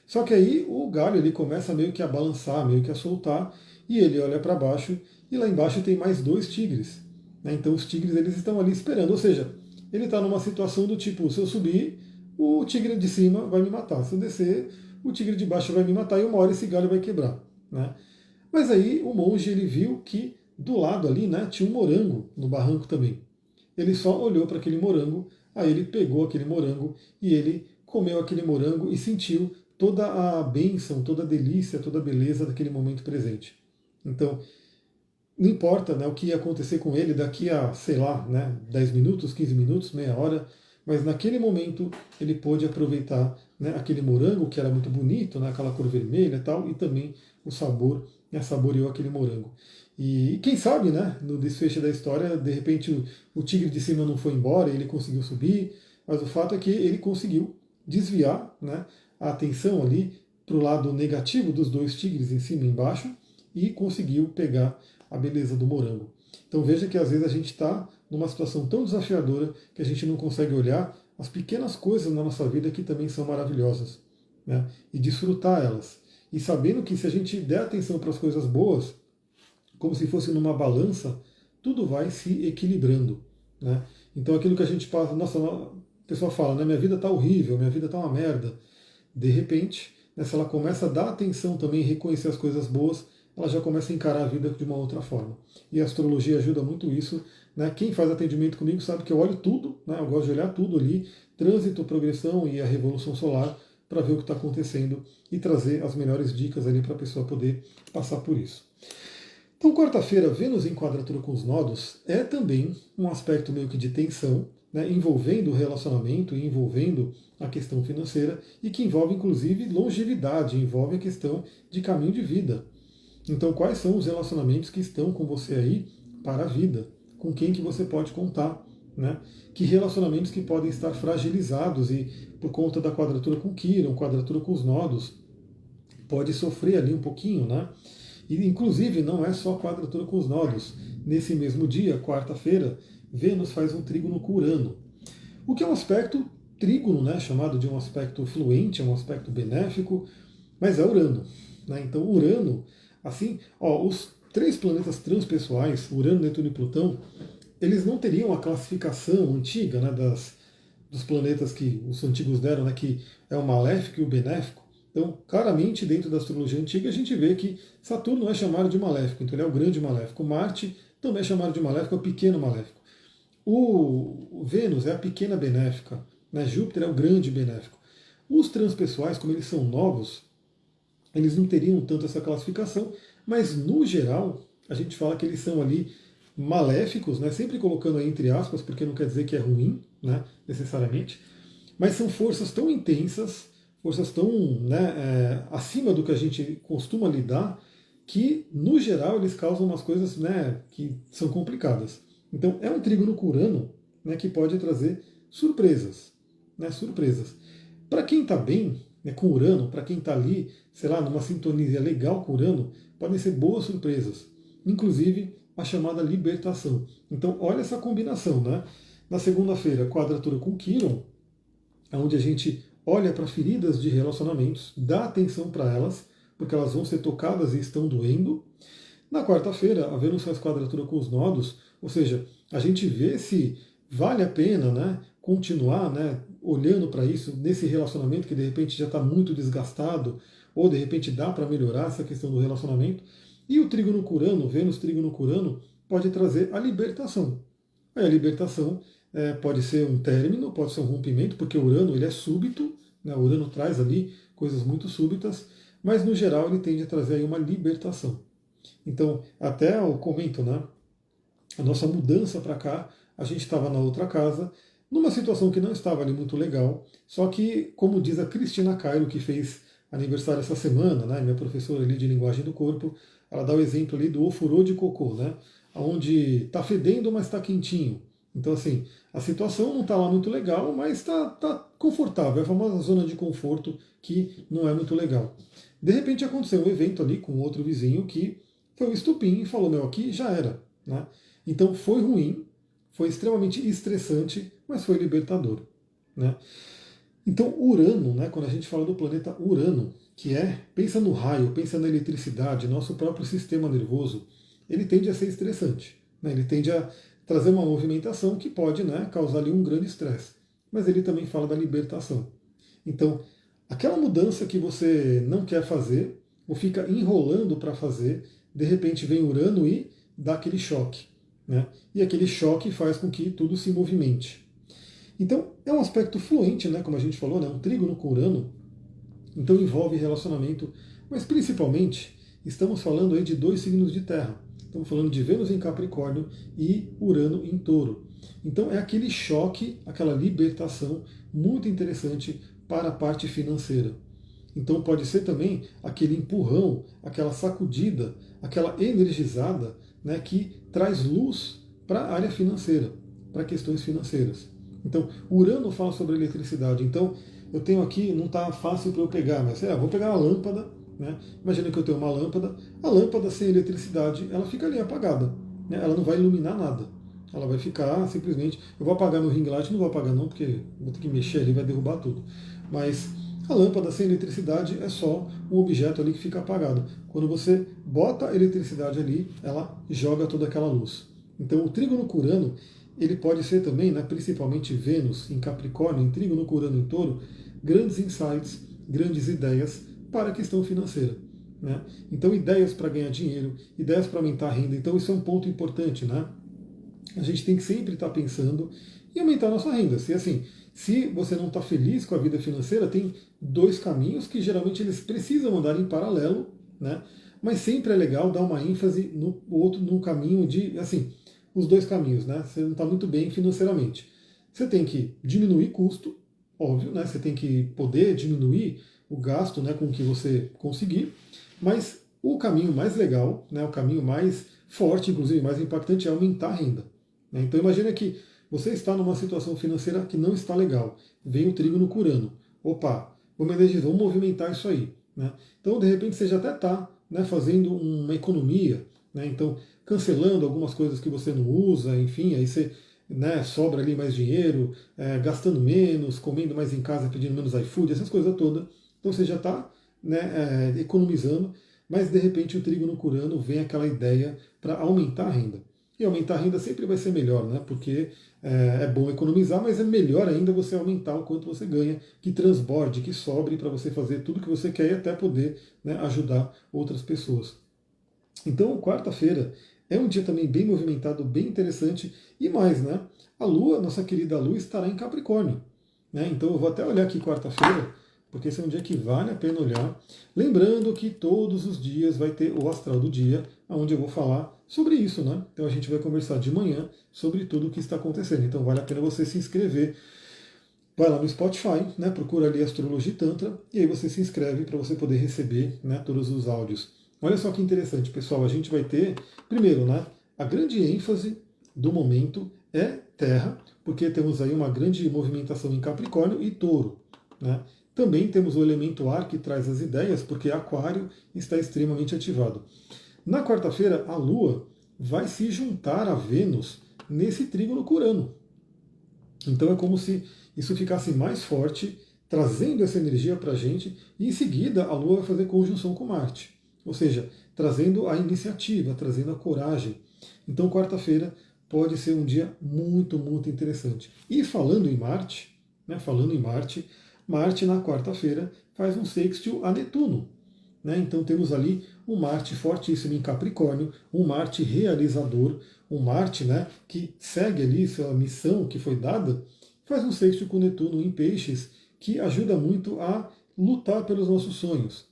Só que aí o galho ele começa meio que a balançar, meio que a soltar, e ele olha para baixo, e lá embaixo tem mais dois tigres. Né? Então os tigres eles estão ali esperando, ou seja, ele está numa situação do tipo, se eu subir, o tigre de cima vai me matar, se eu descer, o tigre de baixo vai me matar, e uma hora esse galho vai quebrar. Né? Mas aí o monge ele viu que do lado ali, né, tinha um morango no barranco também. Ele só olhou para aquele morango, aí ele pegou aquele morango e ele comeu aquele morango e sentiu toda a bênção, toda a delícia, toda a beleza daquele momento presente. Então, não importa, né, o que ia acontecer com ele daqui a, sei lá, né, 10 minutos, 15 minutos, meia hora, mas naquele momento ele pôde aproveitar, né, aquele morango que era muito bonito, né, aquela cor vermelha e tal, e também o sabor, né, saboreou aquele morango. E quem sabe, né, no desfecho da história, de repente o tigre de cima não foi embora, ele conseguiu subir, mas o fato é que ele conseguiu desviar, né, a atenção ali para o lado negativo dos dois tigres em cima e embaixo e conseguiu pegar a beleza do morango. Então veja que às vezes a gente está numa situação tão desafiadora que a gente não consegue olhar as pequenas coisas na nossa vida que também são maravilhosas, né, e desfrutar elas. E sabendo que se a gente der atenção para as coisas boas, como se fosse numa balança, tudo vai se equilibrando. Né? Então aquilo que a gente passa, nossa, a pessoa fala, né, minha vida está horrível, minha vida está uma merda. De repente, né, se ela começa a dar atenção também e reconhecer as coisas boas, ela já começa a encarar a vida de uma outra forma. E a astrologia ajuda muito isso. Né? Quem faz atendimento comigo sabe que eu olho tudo, né? Eu gosto de olhar tudo ali, trânsito, progressão e a revolução solar, para ver o que está acontecendo e trazer as melhores dicas ali para a pessoa poder passar por isso. Então, quarta-feira, Vênus em quadratura com os nodos é também um aspecto meio que de tensão, né, envolvendo o relacionamento e envolvendo a questão financeira e que envolve inclusive longevidade, envolve a questão de caminho de vida. Então, quais são os relacionamentos que estão com você aí para a vida? Com quem que você pode contar? Né? Que relacionamentos que podem estar fragilizados e por conta da quadratura com Quirón, quadratura com os nodos, pode sofrer ali um pouquinho, né? E inclusive não é só quadratura com os nodos. Nesse mesmo dia, quarta-feira, Vênus faz um trígono com Urano. O que é um aspecto trígono, né, chamado de um aspecto fluente, é um aspecto benéfico, mas é Urano. Né? Então Urano, assim, os três planetas transpessoais, Urano, Netuno e Plutão, eles não teriam a classificação antiga, né, dos planetas que os antigos deram, né, que é o maléfico e o benéfico. Então, claramente, dentro da astrologia antiga, a gente vê que Saturno é chamado de maléfico, então ele é o grande maléfico. Marte também é chamado de maléfico, é o pequeno maléfico. O Vênus é a pequena benéfica, né? Júpiter é o grande benéfico. Os transpessoais, como eles são novos, eles não teriam tanto essa classificação, mas no geral, a gente fala que eles são ali maléficos, né? Sempre colocando aí entre aspas, porque não quer dizer que é ruim, né? Necessariamente, mas são forças tão intensas, forças tão, né, acima do que a gente costuma lidar, que no geral eles causam umas coisas, né, que são complicadas. Então é um trígono com Urano, né, que pode trazer surpresas, né, surpresas. Para quem está bem, né, com Urano, para quem está ali, sei lá, numa sintonia legal com Urano, podem ser boas surpresas, inclusive a chamada libertação. Então olha essa combinação, né? Na segunda-feira, quadratura com Quirón, onde a gente olha para feridas de relacionamentos, dá atenção para elas, porque elas vão ser tocadas e estão doendo. Na quarta-feira, a Vênus faz quadratura com os nodos, ou seja, a gente vê se vale a pena, né, continuar, né, olhando para isso nesse relacionamento que de repente já está muito desgastado, ou de repente dá para melhorar essa questão do relacionamento. E o trígono com Urano, Vênus trígono com Urano, pode trazer a libertação. Aí a libertação pode ser um término, pode ser um rompimento, porque o Urano ele é súbito, né, o Urano traz ali coisas muito súbitas, mas no geral ele tende a trazer aí uma libertação. Então, até eu comento, né? A nossa mudança para cá, a gente estava na outra casa, numa situação que não estava ali muito legal, só que, como diz a Cristina Cairo, que fez aniversário essa semana, né, minha professora ali de linguagem do corpo, ela dá o exemplo ali do ofurô de cocô, né, onde está fedendo, mas está quentinho. Então, assim, a situação não está lá muito legal, mas está confortável, é a famosa zona de conforto que não é muito legal. De repente aconteceu um evento ali com outro vizinho que foi um estupim e falou, meu, aqui já era. Né? Então foi ruim, foi extremamente estressante, mas foi libertador. Né? Então Urano, né, quando a gente fala do planeta Urano, que pensa no raio, pensa na eletricidade, nosso próprio sistema nervoso, ele tende a ser estressante. Né? Ele tende a trazer uma movimentação que pode, né, causar ali um grande estresse. Mas ele também fala da libertação. Então, aquela mudança que você não quer fazer, ou fica enrolando para fazer, de repente vem Urano e dá aquele choque. Né? E aquele choque faz com que tudo se movimente. Então, é um aspecto fluente, né, como a gente falou, né, um trígono com Urano, então envolve relacionamento, mas principalmente estamos falando aí de dois signos de terra. Estamos falando de Vênus em Capricórnio e Urano em Touro. Então é aquele choque, aquela libertação muito interessante para a parte financeira. Então pode ser também aquele empurrão, aquela sacudida, aquela energizada, né, que traz luz para a área financeira, para questões financeiras. Então, Urano fala sobre eletricidade. Então, eu tenho aqui, não está fácil para eu pegar, mas vou pegar uma lâmpada. Né? Imagina que eu tenho uma lâmpada. A lâmpada sem eletricidade, ela fica ali apagada. Né? Ela não vai iluminar nada. Ela vai ficar simplesmente. Eu vou apagar meu ring light, não vou apagar não, porque vou ter que mexer ali, vai derrubar tudo. Mas a lâmpada sem eletricidade é só um objeto ali que fica apagado. Quando você bota a eletricidade ali, ela joga toda aquela luz. Então o trígono com Urano, ele pode ser também, né, principalmente Vênus em Capricórnio, em trígono com Urano em Touro, grandes insights, grandes ideias para a questão financeira. Né? Então ideias para ganhar dinheiro, ideias para aumentar a renda. Então isso é um ponto importante. Né? A gente tem que sempre estar pensando em aumentar a nossa renda. Se você não está feliz com a vida financeira, tem dois caminhos que geralmente eles precisam andar em paralelo, né? mas sempre é legal dar uma ênfase no outro, num caminho de, assim, os dois caminhos, né? Você não está muito bem financeiramente. Você tem que diminuir custo, óbvio, né? Você tem que poder diminuir o gasto, né, com o que você conseguir, mas o caminho mais legal, né, o caminho mais forte, inclusive mais impactante, é aumentar a renda. Né? Então imagina que você está numa situação financeira que não está legal, vem o trígono curando. Opa, vamos energizar, vamos movimentar isso aí. Né? Então, de repente, você já até está, né, fazendo uma economia, né? Então, cancelando algumas coisas que você não usa, enfim, aí você, né, sobra ali mais dinheiro, gastando menos, comendo mais em casa, pedindo menos iFood, essas coisas todas. Então você já está, né, economizando, mas de repente o trígono curando vem aquela ideia para aumentar a renda. E aumentar a renda sempre vai ser melhor, né? Porque é bom economizar, mas é melhor ainda você aumentar o quanto você ganha, que transborde, que sobre para você fazer tudo que você quer e até poder, né, ajudar outras pessoas. Então, quarta-feira é um dia também bem movimentado, bem interessante e mais, né? A Lua, nossa querida Lua, estará em Capricórnio. Né? Então, eu vou até olhar aqui quarta-feira, porque esse é um dia que vale a pena olhar. Lembrando que todos os dias vai ter o astral do dia, onde eu vou falar sobre isso, né? Então a gente vai conversar de manhã sobre tudo o que está acontecendo. Então vale a pena você se inscrever. Vai lá no Spotify, né? Procura ali Astrologia e Tantra, e aí você se inscreve para você poder receber, né, todos os áudios. Olha só que interessante, pessoal. A gente vai ter, primeiro, né, a grande ênfase do momento é Terra, porque temos aí uma grande movimentação em Capricórnio e Touro. Né? Também temos o elemento ar que traz as ideias, porque Aquário está extremamente ativado. Na quarta-feira, a Lua vai se juntar a Vênus nesse trígono com Urano. Então é como se isso ficasse mais forte, trazendo essa energia para a gente, e em seguida a Lua vai fazer conjunção com Marte. Ou seja, trazendo a iniciativa, trazendo a coragem. Então quarta-feira pode ser um dia muito, muito interessante. E falando em Marte, né, Marte na quarta-feira faz um sextil a Netuno. Né? Então temos ali um Marte fortíssimo em Capricórnio, um Marte realizador, um Marte, né, que segue ali sua missão que foi dada, faz um sexto com Netuno em Peixes, que ajuda muito a lutar pelos nossos sonhos.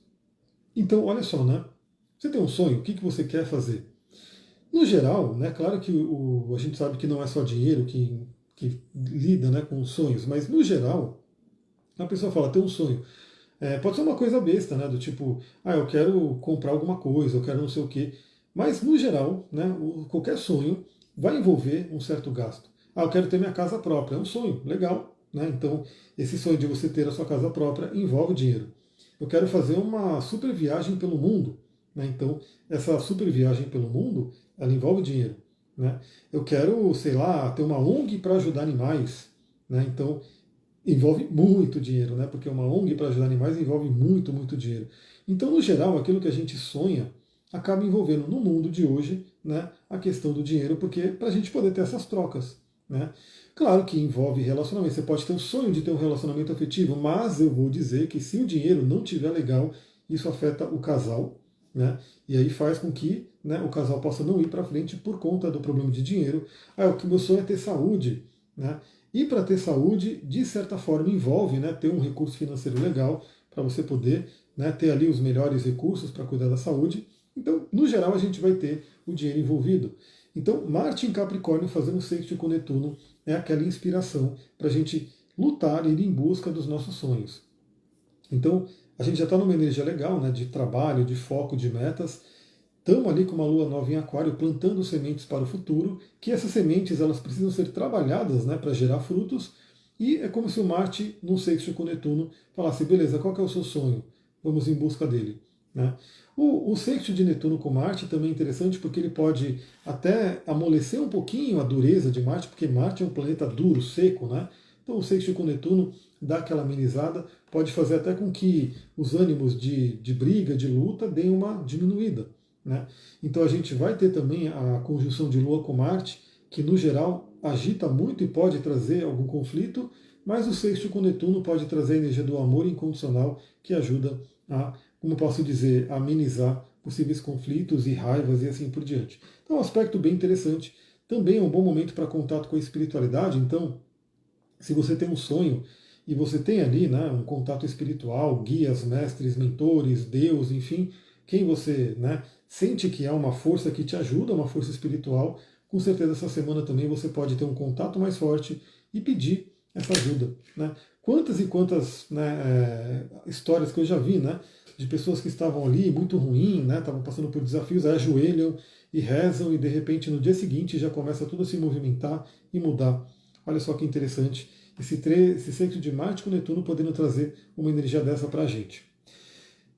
Então, olha só, né? Você tem um sonho, o que você quer fazer? No geral, né, claro que a gente sabe que não é só dinheiro que lida, né, com os sonhos, mas no geral, a pessoa fala, tem um sonho. Pode ser uma coisa besta, né? Do tipo, eu quero comprar alguma coisa, eu quero não sei o quê. Mas, no geral, né, qualquer sonho vai envolver um certo gasto. Eu quero ter minha casa própria. É um sonho, legal. Né? Então, esse sonho de você ter a sua casa própria envolve dinheiro. Eu quero fazer uma super viagem pelo mundo. Né? Então, essa super viagem pelo mundo, ela envolve dinheiro. Né? Eu quero, sei lá, ter uma ONG para ajudar animais. Né? Então, envolve muito dinheiro, né? Porque uma ONG para ajudar animais envolve muito, muito dinheiro. Então, no geral, aquilo que a gente sonha acaba envolvendo no mundo de hoje, né, a questão do dinheiro, porque para a gente poder ter essas trocas. Né? Claro que envolve relacionamento. Você pode ter o sonho de ter um relacionamento afetivo, mas eu vou dizer que se o dinheiro não estiver legal, isso afeta o casal, né? E aí faz com que, né, o casal possa não ir para frente por conta do problema de dinheiro. O que meu sonho é ter saúde, né? E para ter saúde, de certa forma, envolve, né, ter um recurso financeiro legal para você poder, né, ter ali os melhores recursos para cuidar da saúde. Então, no geral, a gente vai ter o dinheiro envolvido. Então, Marte em Capricórnio fazendo sexto com Netuno é aquela inspiração para a gente lutar e ir em busca dos nossos sonhos. Então, a gente já está numa energia legal, né, de trabalho, de foco, de metas. Estamos ali com uma lua nova em Aquário, plantando sementes para o futuro, que essas sementes elas precisam ser trabalhadas, né, para gerar frutos, e é como se o Marte, num sexto com Netuno, falasse, beleza, qual que é o seu sonho? Vamos em busca dele. Né? O sexto de Netuno com Marte também é interessante porque ele pode até amolecer um pouquinho a dureza de Marte, porque Marte é um planeta duro, seco, né? Então o sexto com Netuno dá aquela amenizada, pode fazer até com que os ânimos de briga, de luta, deem uma diminuída. Né? Então a gente vai ter também a conjunção de Lua com Marte, que no geral agita muito e pode trazer algum conflito, mas o sexto com Netuno pode trazer a energia do amor incondicional, que ajuda a, como posso dizer, a amenizar possíveis conflitos e raivas e assim por diante. Então é um aspecto bem interessante. Também é um bom momento para contato com a espiritualidade, então se você tem um sonho e você tem ali, né, um contato espiritual, guias, mestres, mentores, Deus, enfim, quem você, né, sente que é uma força que te ajuda, uma força espiritual, com certeza essa semana também você pode ter um contato mais forte e pedir essa ajuda. Né? Quantas e quantas, né, histórias que eu já vi, né, de pessoas que estavam ali muito ruim, né, estavam passando por desafios, aí ajoelham e rezam e de repente no dia seguinte já começa tudo a se movimentar e mudar. Olha só que interessante esse sexto de Marte com Netuno podendo trazer uma energia dessa para a gente.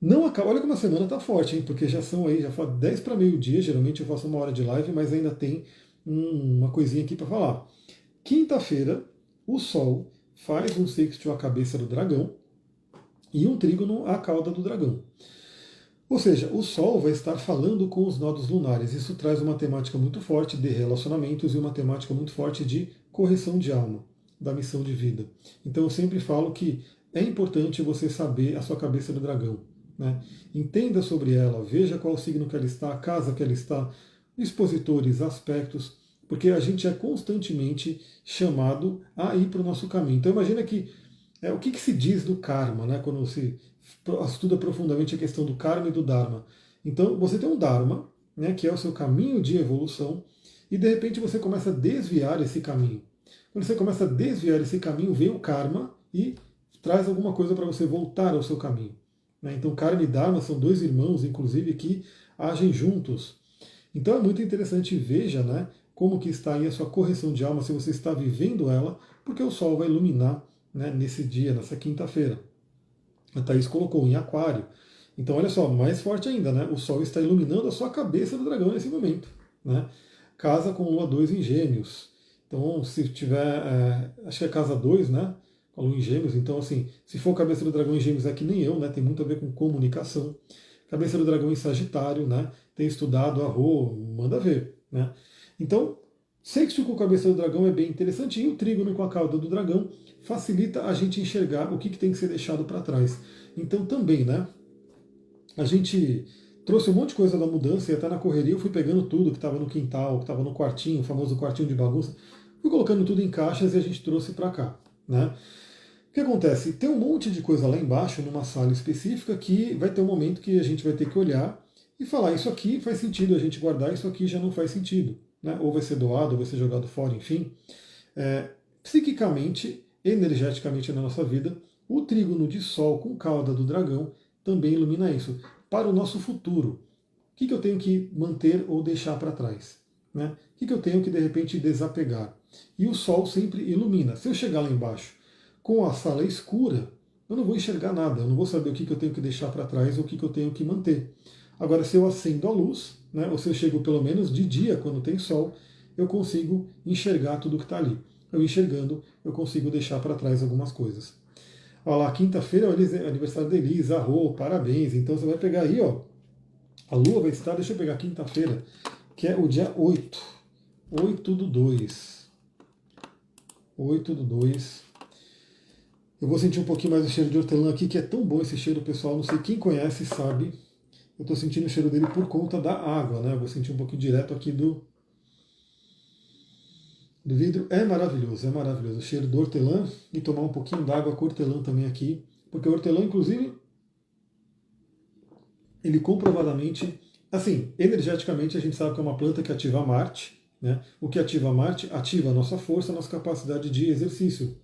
Não acaba, olha como a semana está forte, hein? Porque já são aí, já faz 10 para meio-dia, geralmente eu faço uma hora de live, mas ainda tem uma coisinha aqui para falar. Quinta-feira, o Sol faz um sextil à cabeça do dragão e um trígono à cauda do dragão. Ou seja, o Sol vai estar falando com os nodos lunares. Isso traz uma temática muito forte de relacionamentos e uma temática muito forte de correção de alma, da missão de vida. Então eu sempre falo que é importante você saber a sua cabeça do dragão. Né? Entenda sobre ela, veja qual signo que ela está, a casa que ela está, expositores, aspectos, porque a gente é constantemente chamado a ir para o nosso caminho. Então imagina que o que se diz do karma, né? Quando se estuda profundamente a questão do karma e do dharma. Então você tem um dharma, né, que é o seu caminho de evolução, e de repente você começa a desviar esse caminho. Quando você começa a desviar esse caminho, vem o karma e traz alguma coisa para você voltar ao seu caminho. Né? Então karma e dharma são dois irmãos, inclusive, que agem juntos. Então é muito interessante, veja, né, como que está aí a sua correção de alma, se você está vivendo ela, porque o Sol vai iluminar, né, nesse dia, nessa quinta-feira. A Thaís colocou em Aquário. Então, olha só, mais forte ainda, né? O Sol está iluminando a sua cabeça do dragão nesse momento. Né? Casa com Lua 2 em Gêmeos. Então, se tiver, acho que é casa 2, né? Com a Lua em Gêmeos. Então, assim, se for cabeça do dragão em Gêmeos é que nem eu, né? Tem muito a ver com comunicação. Cabeça do dragão em Sagitário, né? Tem estudado a Rô, manda ver, né? Então, sexto com a cabeça do dragão é bem interessante. E o trígono com a cauda do dragão facilita a gente enxergar o que tem que ser deixado para trás. Então também, né? A gente trouxe um monte de coisa da mudança e até na correria eu fui pegando tudo que estava no quintal, que estava no quartinho, o famoso quartinho de bagunça, fui colocando tudo em caixas e a gente trouxe para cá, né? O que acontece? Tem um monte de coisa lá embaixo, numa sala específica, que vai ter um momento que a gente vai ter que olhar e falar, isso aqui faz sentido a gente guardar, isso aqui já não faz sentido. Né? Ou vai ser doado, ou vai ser jogado fora, enfim. Psiquicamente, energeticamente na nossa vida, o trígono de Sol com cauda do dragão também ilumina isso. Para o nosso futuro, o que eu tenho que manter ou deixar para trás? Né? O que eu tenho que, de repente, desapegar? E o Sol sempre ilumina. Se eu chegar lá embaixo com a sala escura, eu não vou enxergar nada, eu não vou saber o que eu tenho que deixar para trás ou o que eu tenho que manter. Agora, se eu acendo a luz, né, ou se eu chego pelo menos de dia, quando tem sol, eu consigo enxergar tudo que está ali. Eu enxergando, eu consigo deixar para trás algumas coisas. Olha lá, quinta-feira é o aniversário da Elisa, Rô, parabéns. Então você vai pegar aí, ó, a Lua vai estar, deixa eu pegar quinta-feira, que é o dia 8. 8 do 2. 8 do 2. Eu vou sentir um pouquinho mais o cheiro de hortelã aqui, que é tão bom esse cheiro, pessoal. Não sei quem conhece, sabe. Eu estou sentindo o cheiro dele por conta da água, né? Eu vou sentir um pouquinho direto aqui do vidro. É maravilhoso, é maravilhoso. O cheiro do hortelã e tomar um pouquinho d'água com hortelã também aqui. Porque o hortelã, inclusive, ele comprovadamente, assim, energeticamente a gente sabe que é uma planta que ativa Marte, né? O que ativa Marte ativa a nossa força, a nossa capacidade de exercício.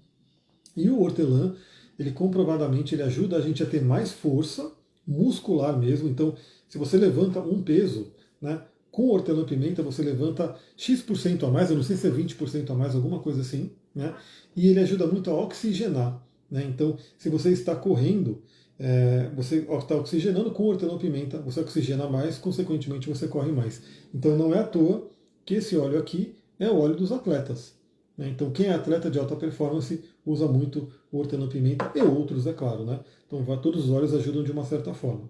E o hortelã, ele comprovadamente ele ajuda a gente a ter mais força muscular mesmo. Então, se você levanta um peso, né, com hortelã-pimenta você levanta X% a mais, eu não sei se é 20% a mais, alguma coisa assim, né, e ele ajuda muito a oxigenar. Né, então, se você está correndo, você está oxigenando com hortelã-pimenta, você oxigena mais, consequentemente você corre mais. Então, não é à toa que esse óleo aqui é o óleo dos atletas. Então, quem é atleta de alta performance usa muito o hortelã-pimenta e outros, é claro. Né? Então, todos os óleos ajudam de uma certa forma.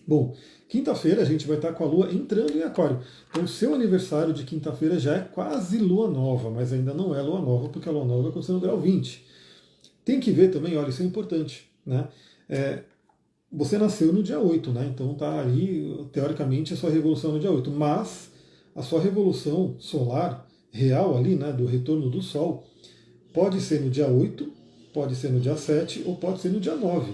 Bom, quinta-feira a gente vai estar com a Lua entrando em Aquário. Então, o seu aniversário de quinta-feira já é quase Lua Nova, mas ainda não é Lua Nova, porque a Lua Nova vai acontecer no grau 20. Tem que ver também, olha, isso é importante. Né? Você nasceu no dia 8, né? Então tá aí, teoricamente, a sua revolução no dia 8. Mas a sua revolução solar real ali, né, do retorno do Sol, pode ser no dia 8, pode ser no dia 7 ou pode ser no dia 9.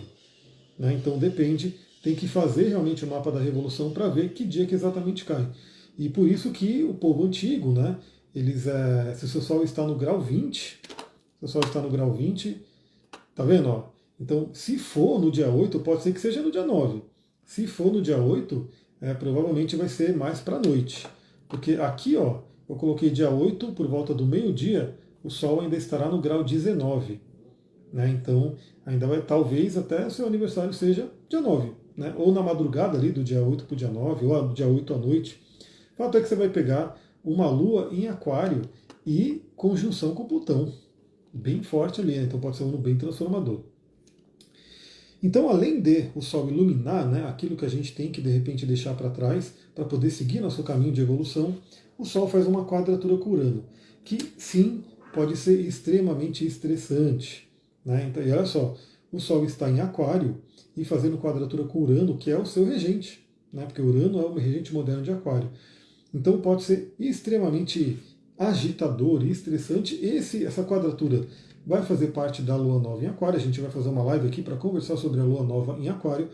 Né? Então depende. tem que fazer realmente o mapa da revolução para ver que dia que exatamente cai. E por isso que o povo antigo, né, se o seu Sol está no grau 20, se o Sol está no grau 20, tá vendo? Ó? Então, se for no dia 8, pode ser que seja no dia 9. Se for no dia 8, provavelmente vai ser mais para a noite. Porque aqui, ó, eu coloquei dia 8, por volta do meio-dia, o Sol ainda estará no grau 19. Né? Então, ainda vai, talvez até o seu aniversário seja dia 9. Né? Ou na madrugada ali, do dia 8 para o dia 9, ou do dia 8 à noite. O fato é que você vai pegar uma Lua em Aquário e conjunção com Plutão. Bem forte ali, né? Então pode ser um ano bem transformador. Então, além de o Sol iluminar, né, aquilo que a gente tem que de repente deixar para trás para poder seguir nosso caminho de evolução, o Sol faz uma quadratura com Urano, que sim pode ser extremamente estressante. Né? Então, e olha só, o Sol está em Aquário e fazendo quadratura com Urano, que é o seu regente, né? Porque Urano é o regente moderno de Aquário. Então pode ser extremamente agitador e estressante. Essa quadratura vai fazer parte da Lua Nova em Aquário. A gente vai fazer uma live aqui para conversar sobre a Lua Nova em Aquário.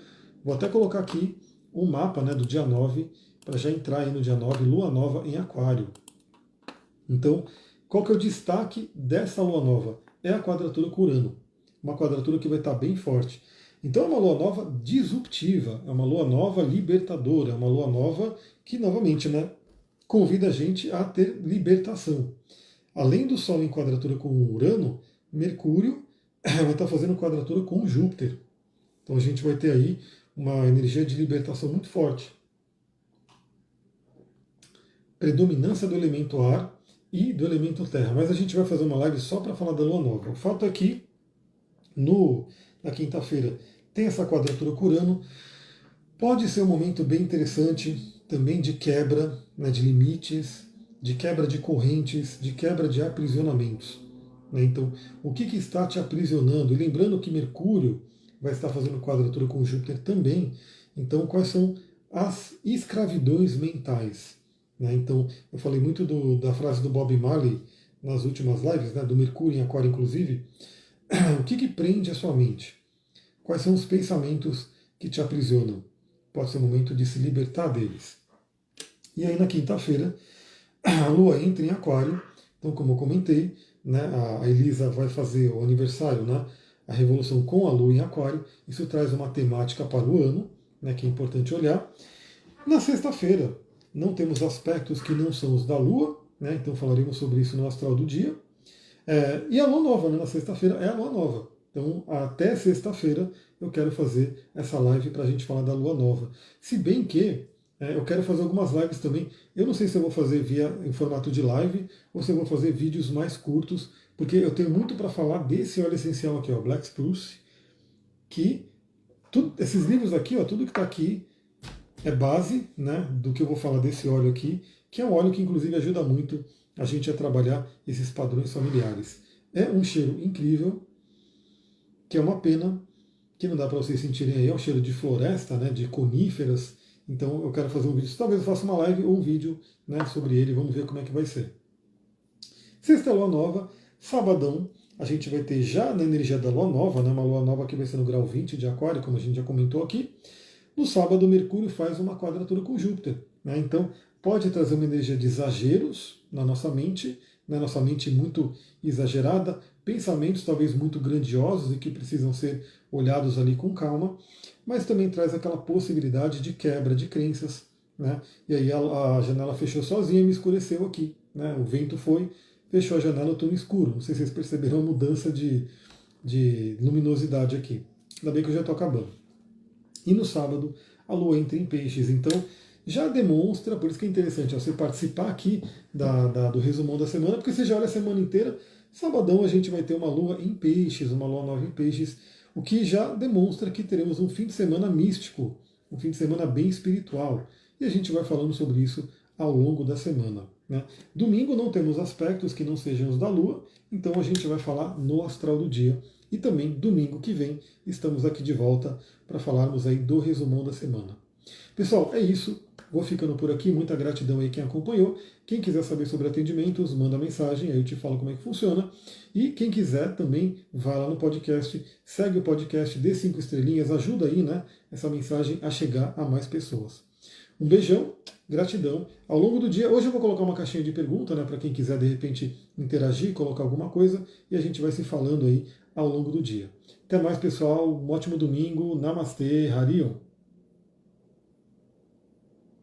Vou até colocar aqui um mapa, né, do dia 9, para já entrar aí no dia 9, Lua Nova em Aquário. Então, qual que é o destaque dessa Lua Nova? É a quadratura com Urano. Uma quadratura que vai estar bem forte. Então é uma Lua Nova disruptiva, é uma Lua Nova libertadora, é uma Lua Nova que, novamente, né, convida a gente a ter libertação. Além do Sol em quadratura com Urano, Mercúrio vai estar fazendo quadratura com Júpiter. Então a gente vai ter aí uma energia de libertação muito forte. Predominância do elemento ar e do elemento terra. Mas a gente vai fazer uma live só para falar da Lua Nova. O fato é que na quinta-feira tem essa quadratura com Urano. Pode ser um momento bem interessante também de quebra, né, de limites, de quebra de correntes, de quebra de aprisionamentos. Né? Então, o que está te aprisionando? E lembrando que Mercúrio vai estar fazendo quadratura com Júpiter também. Então, quais são as escravidões mentais? Né? Então, eu falei muito da frase do Bob Marley nas últimas lives, né, do Mercúrio em Aquário, inclusive. O que prende a sua mente? Quais são os pensamentos que te aprisionam? Pode ser o momento de se libertar deles. E aí na quinta-feira, a Lua entra em Aquário. Então, como eu comentei, né, a Elisa vai fazer o aniversário, né, a revolução com a Lua em Aquário. Isso traz uma temática para o ano, né, que é importante olhar. Na sexta-feira, não temos aspectos que não são os da Lua, né, então falaremos sobre isso no Astral do Dia. E a Lua Nova, né, na sexta-feira é a Lua Nova. Então, até sexta-feira eu quero fazer essa live para a gente falar da Lua Nova. Se bem que eu quero fazer algumas lives também. Eu não sei se eu vou fazer em formato de live ou se eu vou fazer vídeos mais curtos, porque eu tenho muito para falar desse óleo essencial aqui, ó, Black Spruce, que esses livros aqui, ó, tudo que está aqui é base, né, do que eu vou falar desse óleo aqui, que é um óleo que inclusive ajuda muito a gente a trabalhar esses padrões familiares. É um cheiro incrível, que é uma pena que não dá para vocês sentirem aí, é um cheiro de floresta, né, de coníferas. Então eu quero fazer um vídeo, talvez eu faça uma live ou um vídeo, né, sobre ele, vamos ver como é que vai ser. Sexta Lua Nova, sabadão, a gente vai ter já na energia da Lua Nova, né, uma Lua Nova que vai ser no grau 20 de Aquário, como a gente já comentou aqui. No sábado, Mercúrio faz uma quadratura com Júpiter. Né, então pode trazer uma energia de exageros na nossa mente muito exagerada, pensamentos talvez muito grandiosos e que precisam ser olhados ali com calma, mas também traz aquela possibilidade de quebra de crenças. Né? E aí a janela fechou sozinha e me escureceu aqui. Né? O vento foi, fechou a janela, eu estou no escuro. Não sei se vocês perceberam a mudança de luminosidade aqui. Ainda bem que eu já estou acabando. E no sábado, a Lua entra em Peixes. Então, já demonstra, por isso que é interessante você participar aqui do resumão da semana, porque você já olha a semana inteira. Sabadão a gente vai ter uma Lua em Peixes, uma Lua Nova em Peixes, o que já demonstra que teremos um fim de semana místico, um fim de semana bem espiritual. E a gente vai falando sobre isso ao longo da semana. Né? Domingo não temos aspectos que não sejam os da Lua, então a gente vai falar no Astral do Dia. E também domingo que vem estamos aqui de volta para falarmos aí do resumão da semana. Pessoal, é isso. Vou ficando por aqui. Muita gratidão aí quem acompanhou. Quem quiser saber sobre atendimentos, manda mensagem, aí eu te falo como é que funciona. E quem quiser também, vai lá no podcast, segue o podcast, dê 5 estrelinhas, ajuda aí, né, essa mensagem a chegar a mais pessoas. Um beijão, gratidão. Ao longo do dia, hoje eu vou colocar uma caixinha de pergunta, né, para quem quiser de repente interagir, colocar alguma coisa, e a gente vai se falando aí ao longo do dia. Até mais, pessoal. Um ótimo domingo. Namastê, Harion.